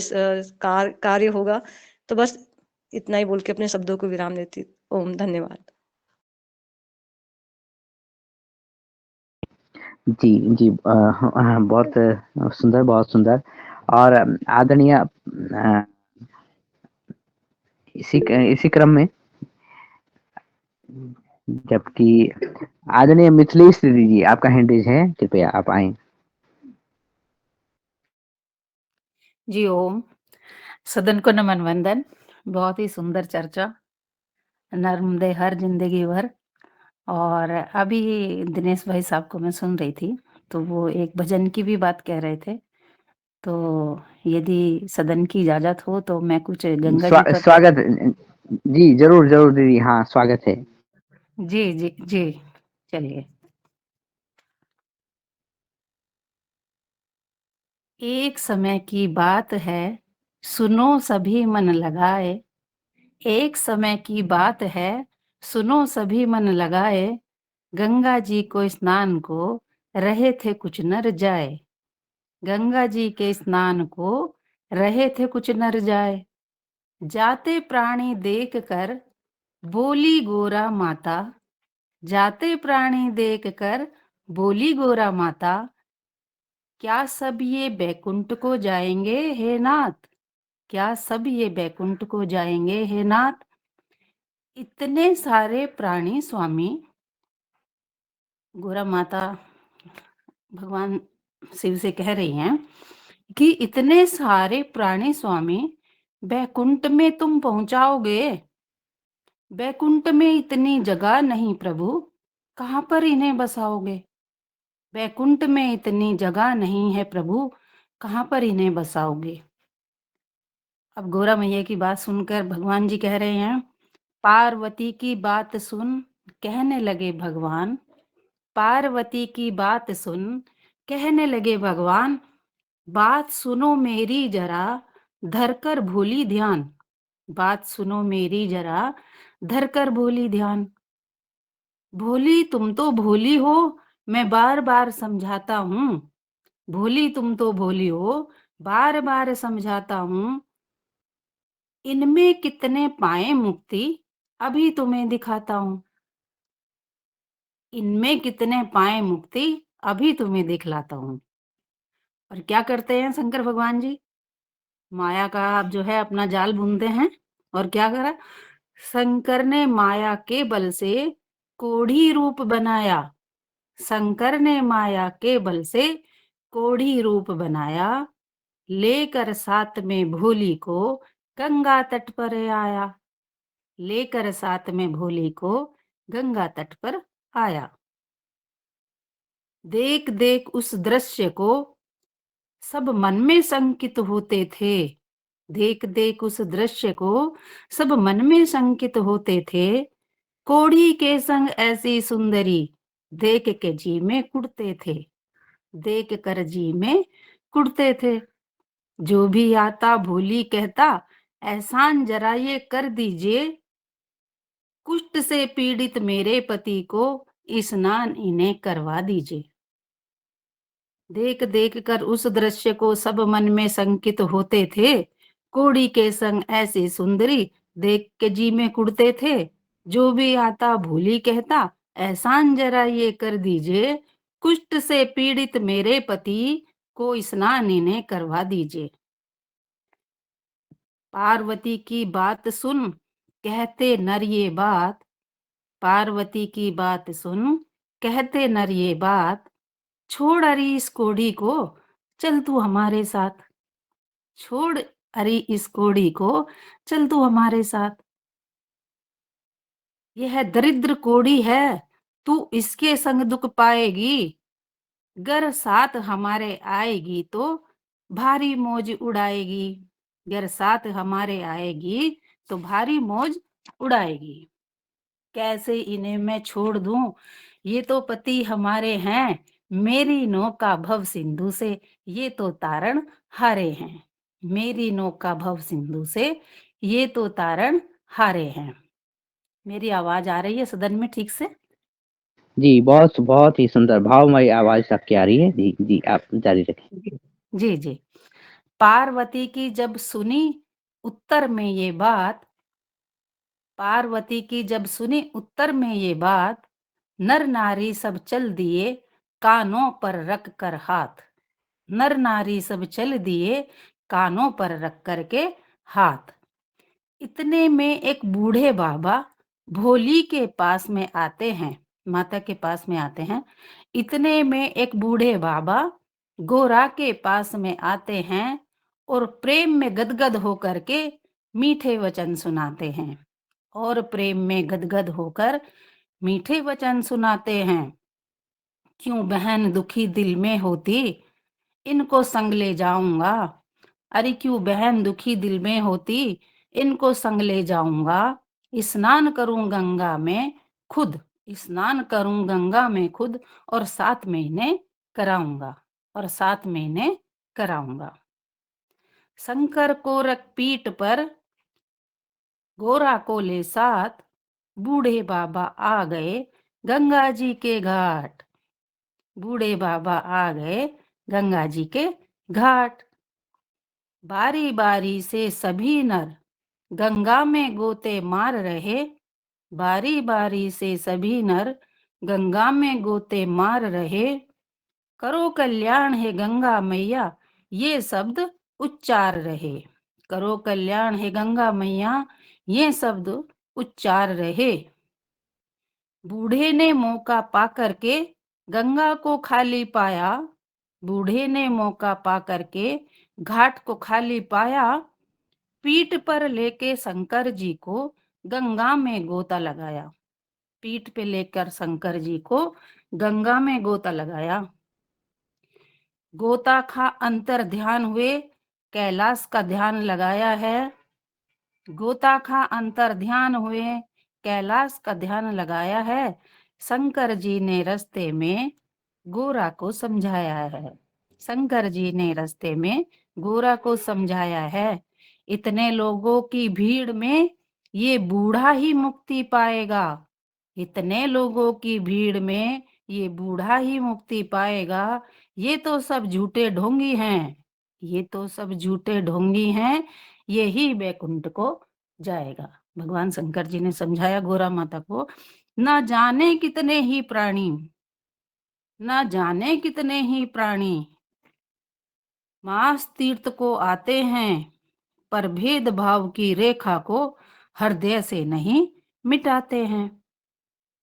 कार्य होगा। तो बस इतना ही बोल के अपने शब्दों को विराम देती। ओम, धन्यवाद। जी बहुत सुंदर, बहुत सुंदर। और आदरणीय इसी क्रम में जबकि आदरणीय मिथिलेश दीदी जी, आपका हैंड रेज है, कृपया आप आए। जी ओम, सदन को नमन वंदन। बहुत ही सुंदर चर्चा, नर्मदे हर जिंदगी भर। और अभी दिनेश भाई साहब को मैं सुन रही थी, तो वो एक भजन की भी बात कह रहे थे। तो यदि सदन की इजाजत हो तो मैं कुछ गंगा जी पर स्वागत जी, जरूर जरूर दीदी, हाँ स्वागत है। जी जी जी, चलिए। एक समय की बात है, सुनो सभी मन लगाए। एक समय की बात है, सुनो सभी मन लगाए। गंगा जी को स्नान को रहे थे कुछ नर जाए। गंगा जी के स्नान को रहे थे कुछ नर जाए। जाते प्राणी देख कर बोली गोरा माता। जाते प्राणी देख कर बोली गोरा माता। क्या सब ये बैकुंठ को जाएंगे हे नाथ? क्या सब ये बैकुंठ को जाएंगे हे नाथ? इतने सारे प्राणी स्वामी, गोरा माता भगवान शिव से कह रही हैं कि इतने सारे प्राणी स्वामी बैकुंठ में तुम पहुंचाओगे। बैकुंठ में इतनी जगह नहीं प्रभु, कहाँ पर इन्हें बसाओगे? बैकुंठ में इतनी जगह नहीं है प्रभु, कहाँ पर इन्हें बसाओगे? अब गोरा मैया की बात सुनकर भगवान जी कह रहे हैं, पार्वती की बात सुन कहने लगे भगवान। पार्वती की बात सुन कहने लगे भगवान। बात सुनो मेरी जरा धरकर भोली ध्यान। बात सुनो मेरी जरा धरकर भोली ध्यान। भोली तुम तो भोली हो, मैं बार बार समझाता हूँ। भोली तुम तो भोली हो, बार बार समझाता हूँ। इनमें कितने पाए मुक्ति, अभी तुम्हें दिखाता हूँ। इनमें कितने पाए मुक्ति, अभी तुम्हें दिखलाता हूँ। और क्या करते हैं शंकर भगवान जी? माया का आप जो है अपना जाल बुनते हैं। और क्या करा? शंकर ने माया के बल से कोढ़ी रूप बनाया। शंकर ने माया के बल से कोढ़ी रूप बनाया। लेकर साथ में भोली को गंगा तट पर आया। लेकर साथ में भोली को गंगा तट पर आया। देख देख उस दृश्य को सब मन में शंकित होते थे। देख देख उस दृश्य को सब मन में शंकित होते थे। कोढ़ी के संग ऐसी सुंदरी देख के जी में कुड़ते थे। देख कर जी में कुड़ते थे। जो भी आता भोली कहता, एहसान जरा ये कर दीजिए। कुष्ठ से पीड़ित मेरे पति को स्नान इन्हें करवा दीजिए। देख देख कर उस दृश्य को सब मन में शंकित होते थे। कोढ़ी के संग ऐसी सुंदरी देख के जी में कुड़ते थे। जो भी आता भोली कहता, एहसान जरा ये कर दीजिए। कुष्ठ से पीड़ित मेरे पति को स्नान इन्हें करवा दीजिए। पार्वती की बात सुन कहते नर ये बात। पार्वती की बात सुन कहते नर ये बात। छोड़ अरी इस कोढ़ी को, चल तू हमारे साथ। छोड़ अरी इस कोढ़ी को, चल तू हमारे साथ। यह दरिद्र कोढ़ी है, तू इसके संग दुख पाएगी। गर साथ हमारे आएगी तो भारी मौज उड़ाएगी। गर साथ हमारे आएगी तो भारी मौज उड़ाएगी। कैसे इन्हें मैं छोड़ दूं, ये तो पति हमारे हैं। मेरी नौका भव सिंधु से ये तो तारण हारे हैं। मेरी नौका भव सिंधु से ये तो तारण हारे हैं। मेरी आवाज आ रही है सदन में ठीक से? जी, बहुत बहुत ही सुंदर भावमयी आवाज आपकी आ रही है। जी जी, आप जारी रखें। जी जी। पार्वती की जब सुनी उत्तर में ये बात। पार्वती की जब सुनी उत्तर में ये बात। नर नारी सब चल दिए कानों पर रख कर हाथ। नर नारी सब चल दिए कानों पर रख कर के हाथ। इतने में एक बूढ़े बाबा भोली के पास में आते हैं। माता के पास में आते हैं। इतने में एक बूढ़े बाबा गोरा के पास में आते हैं और प्रेम में गदगद होकर के मीठे वचन सुनाते हैं और प्रेम में गदगद होकर मीठे वचन सुनाते हैं। क्यों बहन दुखी दिल में होती, इनको संग ले जाऊंगा। अरे क्यों बहन दुखी दिल में होती, इनको संग ले जाऊंगा। स्नान करूं गंगा में खुद, स्नान करूं गंगा में खुद, और 7 महीने कराऊंगा, और 7 महीने कराऊंगा। शंकर को रख पीठ पर, गोरा को ले साथ, बूढ़े बाबा आ गए गंगा जी के घाट। बूढ़े बाबा आ गए गंगा जी के घाट। बारी बारी से सभी नर गंगा में गोते मार रहे। बारी बारी से सभी नर गंगा में गोते मार रहे। करो कल्याण है गंगा मैया, ये शब्द उच्चार रहे। करो कल्याण है गंगा मैया, ये शब्द उच्चार रहे। बूढ़े ने मौका पा करके गंगा को खाली पाया। बूढ़े ने मौका पा करके घाट को खाली पाया। पीठ पर लेके शंकर जी को गंगा में गोता लगाया। पीठ पे लेकर शंकर जी को गंगा में गोता लगाया। गोता खा अंतर ध्यान हुए, कैलाश का ध्यान लगाया है। गोता खा अंतर ध्यान हुए, कैलाश का ध्यान लगाया है। शंकर जी ने रास्ते में गोरा को समझाया है। शंकर जी ने रास्ते में गोरा को समझाया है। इतने लोगों की भीड़ में ये बूढ़ा ही मुक्ति पाएगा। इतने लोगों की भीड़ में ये बूढ़ा ही मुक्ति पाएगा। ये तो सब झूठे ढोंगी हैं। ये तो सब झूठे ढोंगी हैं, यही बैकुंठ को जाएगा। भगवान शंकर जी ने समझाया गोरा माता को। ना जाने कितने ही प्राणी, ना जाने कितने ही प्राणी मास तीर्थ को आते हैं, पर भेदभाव की रेखा को हृदय से नहीं मिटाते हैं।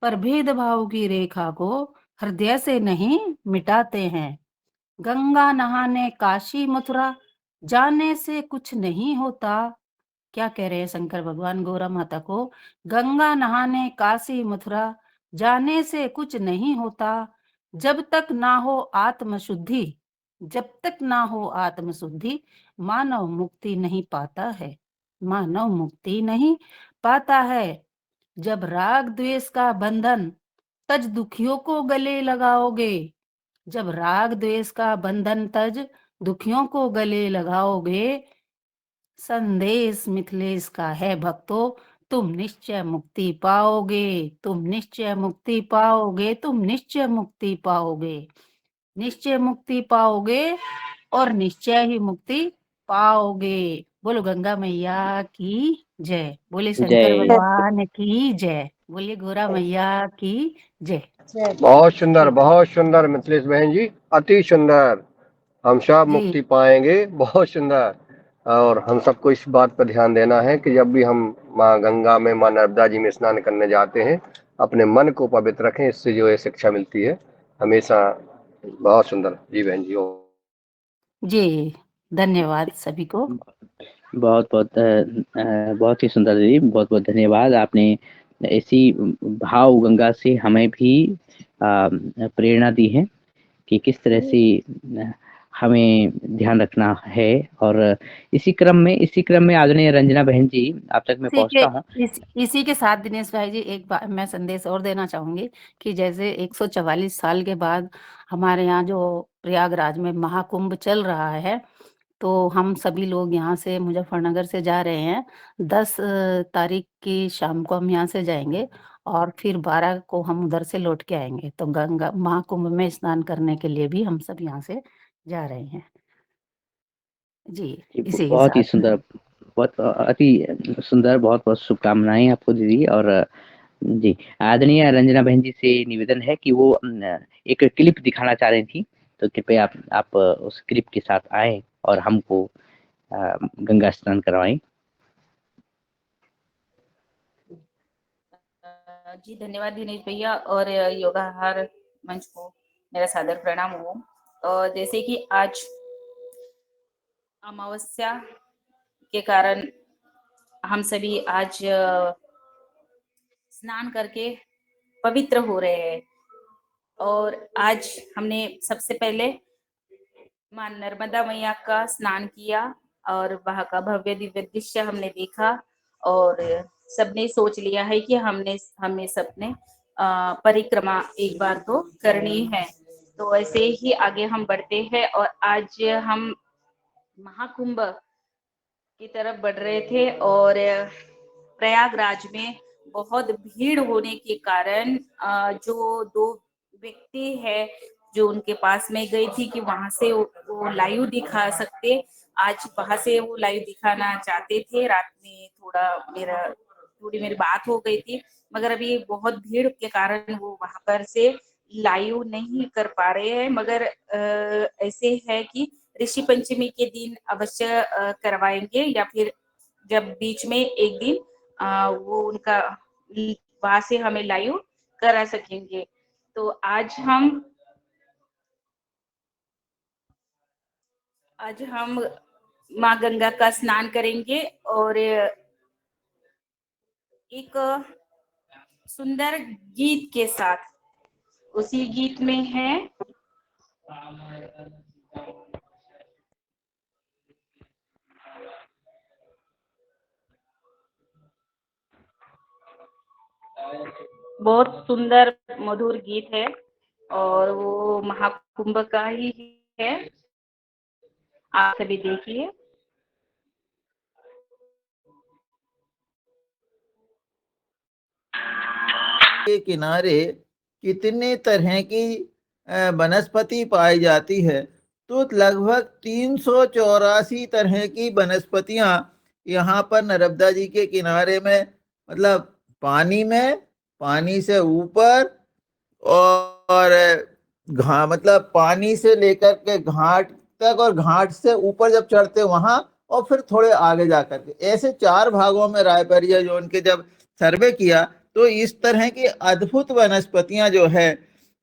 पर भेदभाव की रेखा को हृदय से नहीं मिटाते हैं। गंगा नहाने काशी मथुरा जाने से कुछ नहीं होता। क्या कह रहे हैं शंकर भगवान गोरा माता को? गंगा नहाने काशी मथुरा जाने से कुछ नहीं होता। जब तक ना हो आत्मशुद्धि, जब तक ना हो आत्मशुद्धि, मानव मुक्ति नहीं पाता है। मानव मुक्ति नहीं पाता है। जब राग द्वेष का बंधन तज दुखियों को गले लगाओगे, जब राग द्वेष का बंधन तज दुखियों को गले लगाओगे, संदेश मिथिलेश का है भक्तों, तुम निश्चय मुक्ति पाओगे। तुम निश्चय मुक्ति पाओगे। तुम निश्चय मुक्ति पाओगे। निश्चय मुक्ति पाओगे और निश्चय ही मुक्ति पाओगे। बोलो गंगा मैया की जय। बोले शंकर जय भगवान की जय। बोले गोरा मैया की जय। बहुत सुंदर मिथिलेश बहन जी, अति सुंदर। हम सब जी मुक्ति पाएंगे, बहुत सुंदर। और हम सबको इस बात पर ध्यान देना है कि जब भी हम माँ गंगा में, माँ नर्मदा जी में स्नान करने जाते हैं, अपने मन को पवित्र रखें। इससे जो है शिक्षा मिलती है हमेशा। बहुत सुंदर जी बहन जी। जी, धन्यवाद सभी को। बहुत बहुत बहुत ही सुंदर दीदी, बहुत बहुत धन्यवाद। आपने ऐसी भाव गंगा से हमें भी प्रेरणा दी है कि किस तरह से हमें ध्यान रखना है। और इसी क्रम में आदरणीय रंजना बहन जी, आप तक मैं पहुंचता हूं। इसी के साथ दिनेश भाई जी एक बार मैं संदेश और देना चाहूंगी कि जैसे 144 साल के बाद हमारे यहाँ जो प्रयागराज में महाकुंभ चल रहा है, तो हम सभी लोग यहाँ से मुजफ्फरनगर से जा रहे हैं। 10 तारीख की शाम को हम यहाँ से जाएंगे और फिर 12 को हम उधर से लौट के आएंगे। तो गंगा महाकुंभ में स्नान करने के लिए भी हम सब यहाँ से जा रहे हैं। जी, इसी के बहुत ही साथ सुंदर, बहुत अति सुंदर। बहुत बहुत शुभकामनाएं आपको दीदी। और जी, आदरणीय रंजना बहन जी से निवेदन है कि वो एक क्लिप दिखाना चाह रही थी, तो कृपया आप उस क्लिप के साथ आए और हमको गंगा स्नान करवाएं। जी धन्यवाद दिनेश भैया और योगाहार मंच को मेरा सादर प्रणाम हो। जैसे कि आज अमावस्या के कारण हम सभी आज स्नान करके पवित्र हो रहे हैं। और आज हमने सबसे पहले माँ नर्मदा मैया का स्नान किया और वहां का भव्य दिव्य दृश्य हमने देखा। और सबने सोच लिया है कि हमें सबने परिक्रमा एक बार तो करनी है। तो ऐसे ही आगे हम बढ़ते हैं और आज हम महाकुंभ की तरफ बढ़ रहे थे। और प्रयागराज में बहुत भीड़ होने के कारण जो दो व्यक्ति है जो उनके पास में गई थी कि वहां से वो लाइव दिखा सकते, आज वहां से वो लाइव दिखाना चाहते थे। रात में थोड़ी मेरी बात हो गई थी, मगर अभी बहुत भीड़ के कारण वो वहां पर से लाइव नहीं कर पा रहे हैं। मगर ऐसे है कि ऋषि पंचमी के दिन अवश्य करवाएंगे, या फिर जब बीच में एक दिन वो उनका वहां से हमें लाइव करा सकेंगे। तो आज हम माँ गंगा का स्नान करेंगे और एक सुंदर गीत के साथ। उसी गीत में है बहुत सुंदर मधुर गीत है और वो महाकुंभ का ही है। आप सभी देखिए। के किनारे कितने तरह की वनस्पति पाई जाती है, तो लगभग 384 तरह की वनस्पतियां यहाँ पर नर्मदा जी के किनारे में, मतलब पानी में, पानी से ऊपर और मतलब पानी से लेकर के घाट तक और घाट से ऊपर जब चढ़ते वहां और फिर थोड़े आगे जाकर के, ऐसे 4 भागों में रायबरेली जो उनके जब सर्वे किया तो इस तरह की अद्भुत वनस्पतियां जो है,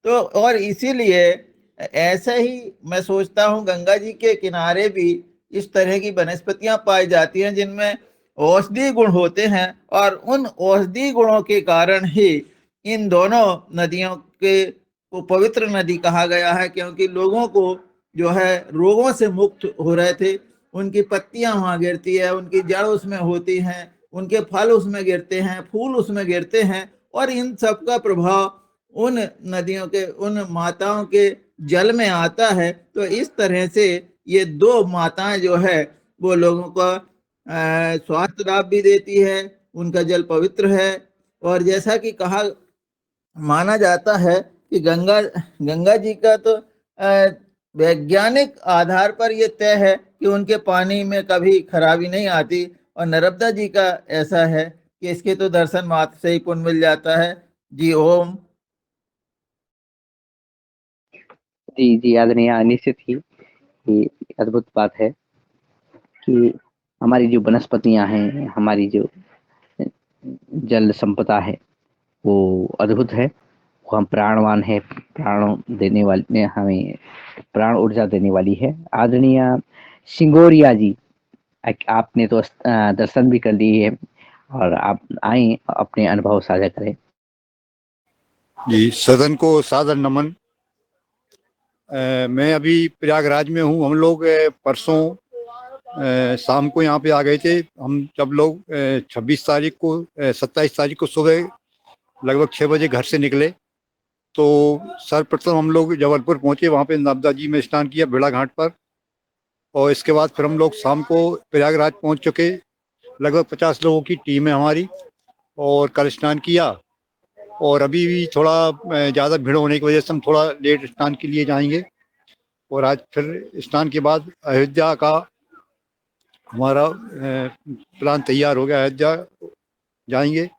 तो और इसीलिए ऐसे ही मैं सोचता हूँ गंगा जी के किनारे भी इस तरह की वनस्पतियां पाई जाती हैं जिनमें औषधि गुण होते हैं, और उन औषधि गुणों के कारण ही इन दोनों नदियों को पवित्र नदी कहा गया है, क्योंकि लोगों को जो है रोगों से मुक्त हो रहे थे। उनकी पत्तियां वहां गिरती है, उनकी जड़ उसमें होती हैं, उनके फल उसमें गिरते हैं, फूल उसमें गिरते हैं, और इन सब का प्रभाव उन नदियों के, उन माताओं के जल में आता है। तो इस तरह से ये 2 माताएं जो है वो लोगों को स्वास्थ्य लाभ भी देती है, उनका जल पवित्र है। और जैसा कि कहा माना जाता है कि गंगा जी का तो वैज्ञानिक आधार पर यह तय है कि उनके पानी में कभी खराबी नहीं आती, और नर्मदा जी का ऐसा है कि इसके तो दर्शन मात्र से ही पुण्य मिल जाता है। जी ओम। जी जी आदरणीय, निश्चित ही ये अद्भुत बात है कि हमारी जो वनस्पतियां हैं, हमारी जो जल संपदा है वो अद्भुत है। वो हम प्राणवान है, प्राण देने वाली, हमें प्राण ऊर्जा देने वाली है। आदरणीय सिंगोरिया जी, आपने तो दर्शन भी कर लिए है और आप आए अपने अनुभव साझा करें। जी, सदन को सादर नमन। मैं अभी प्रयागराज में हूँ। हम लोग परसों शाम को यहाँ पे आ गए थे। हम जब लोग 26 तारीख को 27 तारीख को सुबह लगभग 6 बजे घर से निकले, तो सर्वप्रथम हम लोग जबलपुर पहुँचे। वहाँ पे नर्मदा जी में स्नान किया भेड़ा घाट पर, और इसके बाद फिर हम लोग शाम को प्रयागराज पहुँच चुके। लगभग 50 लोगों की टीम है हमारी, और कल स्नान किया। और अभी भी थोड़ा ज़्यादा भीड़ होने की वजह से हम थोड़ा लेट स्नान के लिए जाएंगे, और आज फिर स्नान के बाद अयोध्या का हमारा प्लान तैयार हो गया। अयोध्या जाएंगे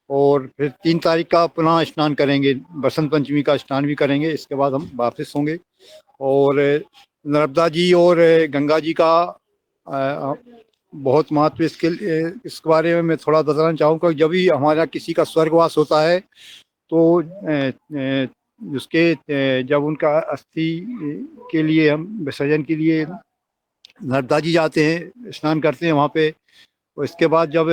और फिर 3 तारीख का पुनः स्नान करेंगे, बसंत पंचमी का स्नान भी करेंगे। इसके बाद हम वापस होंगे। और नर्मदा जी और गंगा जी का बहुत महत्व इस बारे में मैं थोड़ा बताना चाहूँगा। जब भी हमारा किसी का स्वर्गवास होता है तो उसके जब उनका अस्थि के लिए हम विसर्जन के लिए नर्मदा जी जाते हैं, स्नान करते हैं वहाँ पे। और इसके बाद जब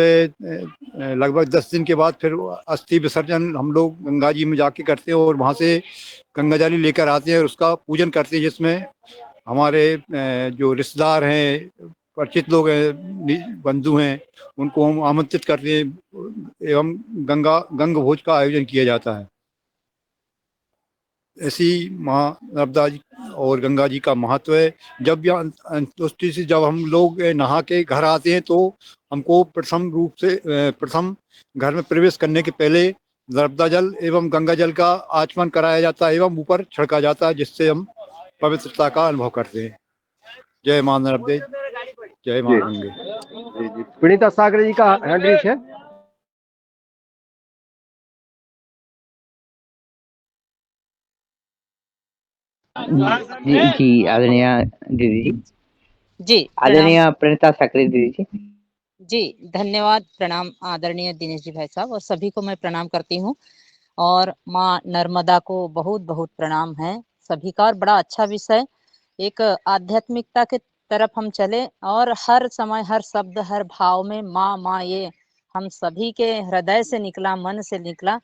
लगभग 10 दिन के बाद फिर अस्थि विसर्जन हम लोग गंगा जी में जाके करते हैं और वहाँ से गंगा जल लेकर आते हैं और उसका पूजन करते हैं, जिसमें हमारे जो रिश्तेदार हैं, परिचित लोग हैं, बंधु हैं, उनको हम आमंत्रित करते हैं एवं गंग भोज का आयोजन किया जाता है। ऐसी माँ नर्मदा जी और गंगा जी का महत्व है। जब भी अंत्येष्टि से जब हम लोग नहा के घर आते हैं तो हमको प्रथम घर में प्रवेश करने के पहले नर्मदा जल एवं गंगा जल का आचमन कराया जाता है एवं ऊपर छिड़का जाता है, जिससे हम पवित्रता का अनुभव करते हैं। जय मां नर्मदे, जय मां गंगे। जी जी, विनीता सागर जी का हैंड रीच है। जी जी आदरणीय दीदी जी, जी आदरणीय प्रणाम प्रणीता सक्रिय दीदी जी। जी, धन्यवाद। प्रणाम आदरणीय दिनेश जी भाई साहब, और सभी को मैं प्रणाम करती हूँ। और माँ नर्मदा को बहुत बहुत प्रणाम है सभी का। और बड़ा अच्छा विषय, एक आध्यात्मिकता के तरफ हम चले और हर समय हर शब्द हर भाव में माँ माँ, ये हम सभी के हृदय से निकला, मन से निकला।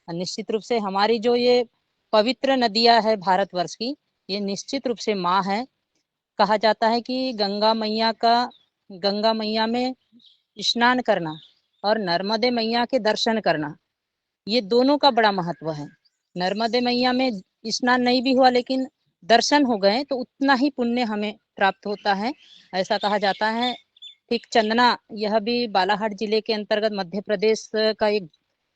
निश्चित रूप से हमारी जो ये पवित्र नदियाँ है भारतवर्ष की, ये निश्चित रूप से माँ है। कहा जाता है कि गंगा मैया में स्नान करना और नर्मदे मैया के दर्शन करना, ये दोनों का बड़ा महत्व है। नर्मदे मैया में स्नान नहीं भी हुआ लेकिन दर्शन हो गए तो उतना ही पुण्य हमें प्राप्त होता है, ऐसा कहा जाता है। ठीक चंदना, यह भी बालाघाट जिले के अंतर्गत मध्य प्रदेश का एक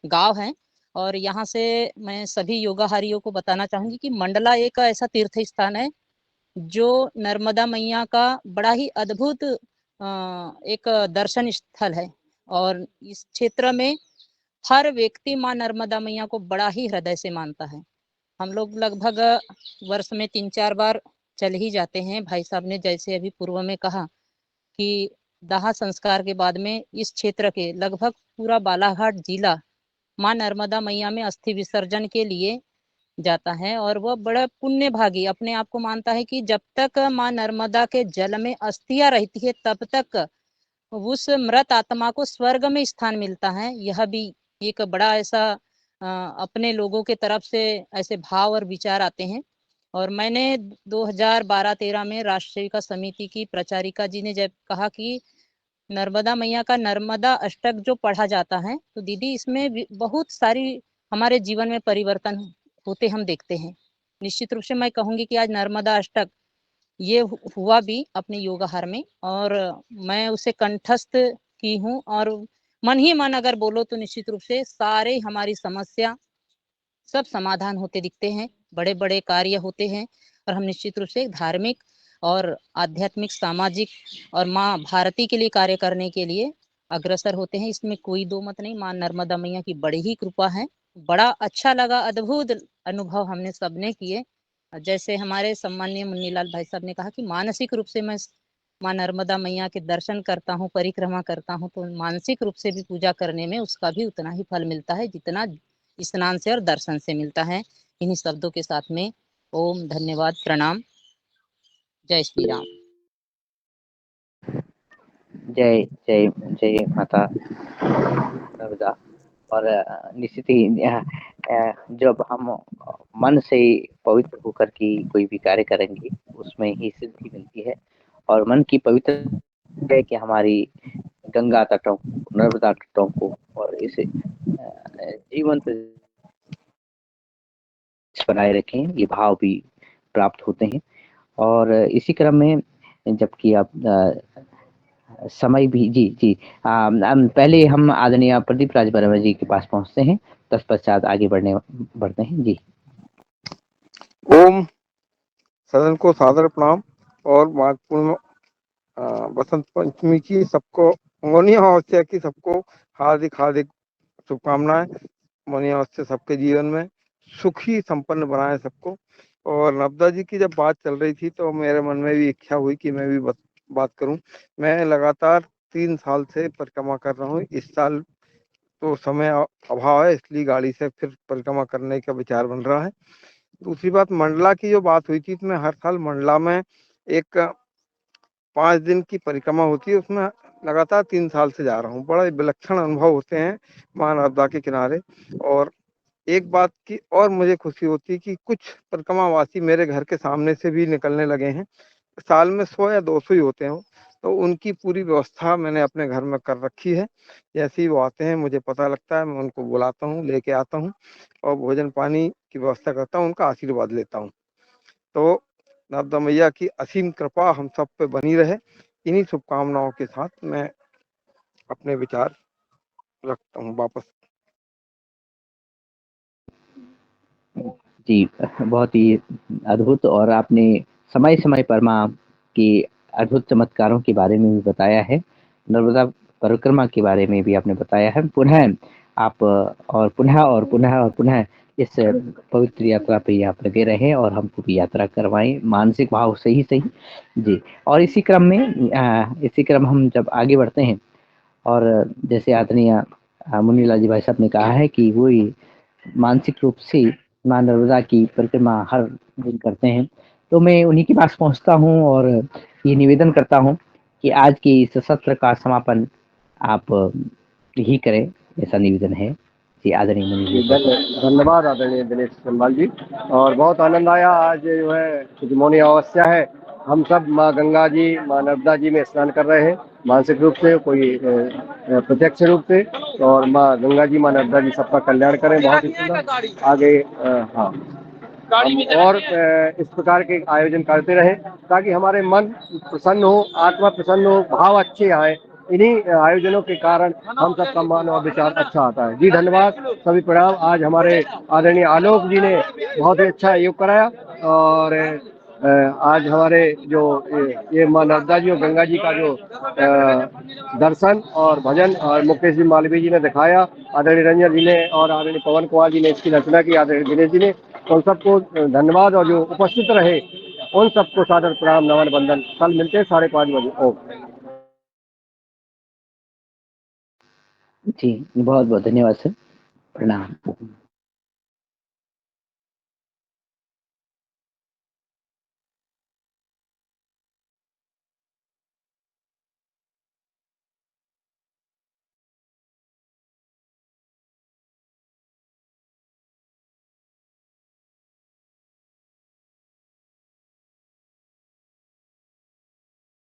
गांव है। और यहाँ से मैं सभी योगाहारियों को बताना चाहूंगी कि मंडला एक ऐसा तीर्थ स्थान है जो नर्मदा मैया का बड़ा ही अद्भुत एक दर्शन स्थल है। और इस क्षेत्र में हर व्यक्ति माँ नर्मदा मैया को बड़ा ही हृदय से मानता है। हम लोग लगभग वर्ष में 3-4 बार चल ही जाते हैं। भाई साहब ने जैसे अभी पूर्व में कहा कि दाह संस्कार के बाद में इस क्षेत्र के लगभग पूरा बालाघाट जिला माँ नर्मदा मैया में अस्थि विसर्जन के लिए जाता है। और वह बड़ा पुण्य भागी अपने आप को मानता है कि जब तक माँ नर्मदा के जल में अस्थियां रहती है तब तक उस मृत आत्मा को स्वर्ग में स्थान मिलता है। यह भी एक बड़ा ऐसा अपने लोगों के तरफ से ऐसे भाव और विचार आते हैं। और मैंने 2012-13 में राष्ट्रीय सेविका समिति की प्रचारिका जी ने जब कहा कि नर्मदा मैया का नर्मदा अष्टक जो पढ़ा जाता है तो दीदी इसमें बहुत सारी हमारे जीवन में परिवर्तन होते हम देखते हैं। निश्चित रूप से मैं कहूंगी कि आज नर्मदा अष्टक ये हुआ भी अपने योगाहार में, और मैं उसे कंठस्थ की हूँ। और मन ही मन अगर बोलो तो निश्चित रूप से सारे हमारी समस्या सब समाधान होते दिखते हैं, बड़े बड़े कार्य होते हैं। और हम निश्चित रूप से धार्मिक और आध्यात्मिक सामाजिक और माँ भारती के लिए कार्य करने के लिए अग्रसर होते हैं, इसमें कोई दो मत नहीं। माँ नर्मदा मैया की बड़ी ही कृपा है। बड़ा अच्छा लगा, अद्भुत अनुभव हमने सबने किए। जैसे हमारे सम्माननीय मुन्नीलाल भाई साहब ने कहा कि मानसिक रूप से मैं माँ नर्मदा मैया के दर्शन करता हूँ, परिक्रमा करता हूँ, तो मानसिक रूप से भी पूजा करने में उसका भी उतना ही फल मिलता है जितना स्नान से और दर्शन से मिलता है। इन्हीं शब्दों के साथ में ओम, धन्यवाद, प्रणाम, जय श्री राम। जय जय जय माता नर्मदा। और निश्चित ही जब हम मन से पवित्र होकर के कोई भी कार्य करेंगे उसमें ही सिद्धि मिलती है। और मन की पवित्र है कि हमारी गंगा तटों, नर्मदा तटों को और इसे जीवंत बनाए रखें, ये भाव भी प्राप्त होते हैं। और इसी क्रम में जबकि आप समय भी जी जी पहले हम आदरणीय प्रदीप राज वर्मा जी के पास पहुंचते हैं, तत्पश्चात आगे बढ़ते हैं जी। ओम, सदन को सादर प्रणाम और महत्वपूर्ण बसंत पंचमी की सबको, मौनी अमावस्या की सबको हार्दिक हार्दिक शुभकामनाएं। मौनी अमावस्या सबके जीवन में सुखी संपन्न बनाए सबको। और नर्मदा जी की जब बात चल रही थी तो मेरे मन में भी इच्छा हुई कि मैं भी बात करूं। मैं लगातार 3 साल से परिक्रमा कर रहा हूं। इस साल तो समय अभाव है इसलिए गाड़ी से फिर परिक्रमा करने का विचार बन रहा है। दूसरी बात, मंडला की जो बात हुई थी, इसमें हर साल मंडला में एक 5 दिन की परिक्रमा होती है। उसमें लगातार 3 साल से जा रहा हूँ। बड़ा विलक्षण अनुभव होते हैं माँ नर्मदा के किनारे। और एक बात की और मुझे खुशी होती है कि कुछ परिक्रमावासी मेरे घर के सामने से भी निकलने लगे हैं। साल में 100 या 200 ही होते हैं, तो उनकी पूरी व्यवस्था मैंने अपने घर में कर रखी है। जैसे ही वो आते हैं मुझे पता लगता है, मैं उनको बुलाता हूँ, लेके आता हूँ और भोजन पानी की व्यवस्था करता हूँ, उनका आशीर्वाद लेता हूँ। तो नर्मदा मैया की असीम कृपा हम सब पे बनी रहे। इन्हीं शुभकामनाओं के साथ मैं अपने विचार रखता हूँ वापस। जी, बहुत ही अद्भुत। और आपने समय-समय पर माँ के अद्भुत चमत्कारों के बारे में भी बताया है। नर्मदा परिक्रमा के बारे में भी आपने बताया है। पुनः आप और पुनः और पुनः और पुनः इस पवित्र यात्रा पे आप लगे रहें और हमको भी यात्रा करवाएँ, मानसिक भाव से ही सही। जी, और इसी क्रम हम जब आगे बढ़ते हैं और जैसे आदरणीय मुन्नीलाल जी भाई साहब ने कहा है कि वही मानसिक रूप से माँ नर्मदा की परिक्रमा हर दिन करते हैं, तो मैं उन्हीं के पास पहुँचता हूँ और ये निवेदन करता हूँ कि आज के इस सत्र का समापन आप ही करें, ऐसा निवेदन है। जी, आदरणीय मुनि जी। धन्यवाद आदरणीय दिनेश सम्भाल जी। और बहुत आनंद आया आज जो है, क्योंकि मौनी अमावस्या है, हम सब माँ गंगा जी माँ नर्मदा जी में स्नान कर रहे हैं, मानसिक रूप से, कोई प्रत्यक्ष रूप से। और माँ गंगा जी माँ नर्मदा जी सबका कल्याण करें। बहुत ही सुंदर आगे हाँ हम और इस प्रकार के आयोजन करते रहें ताकि हमारे मन प्रसन्न हो, आत्मा प्रसन्न हो, भाव अच्छे आए। इन्हीं आयोजनों के कारण हम सबका मन और विचार अच्छा आता है। जी धन्यवाद, सभी प्रणाम। आज हमारे आदरणीय आलोक जी ने बहुत ही अच्छा योग कराया। और आज हमारे जो ये माँ नर्मदा जी और गंगा जी का जो दर्शन और भजन और मुकेश जी मालवीय जी ने दिखाया, आदरणीय रंजन जी ने और आदरणीय पवन कुमार जी ने इसकी रचना की, आदरणीय दिनेश जी ने, उन सबको धन्यवाद। और जो उपस्थित रहे उन सबको सादर प्रणाम, नमन, वंदन। कल मिलते हैं 5:30 बजे। ओम। जी, बहुत-बहुत धन्यवाद सर। प्रणाम।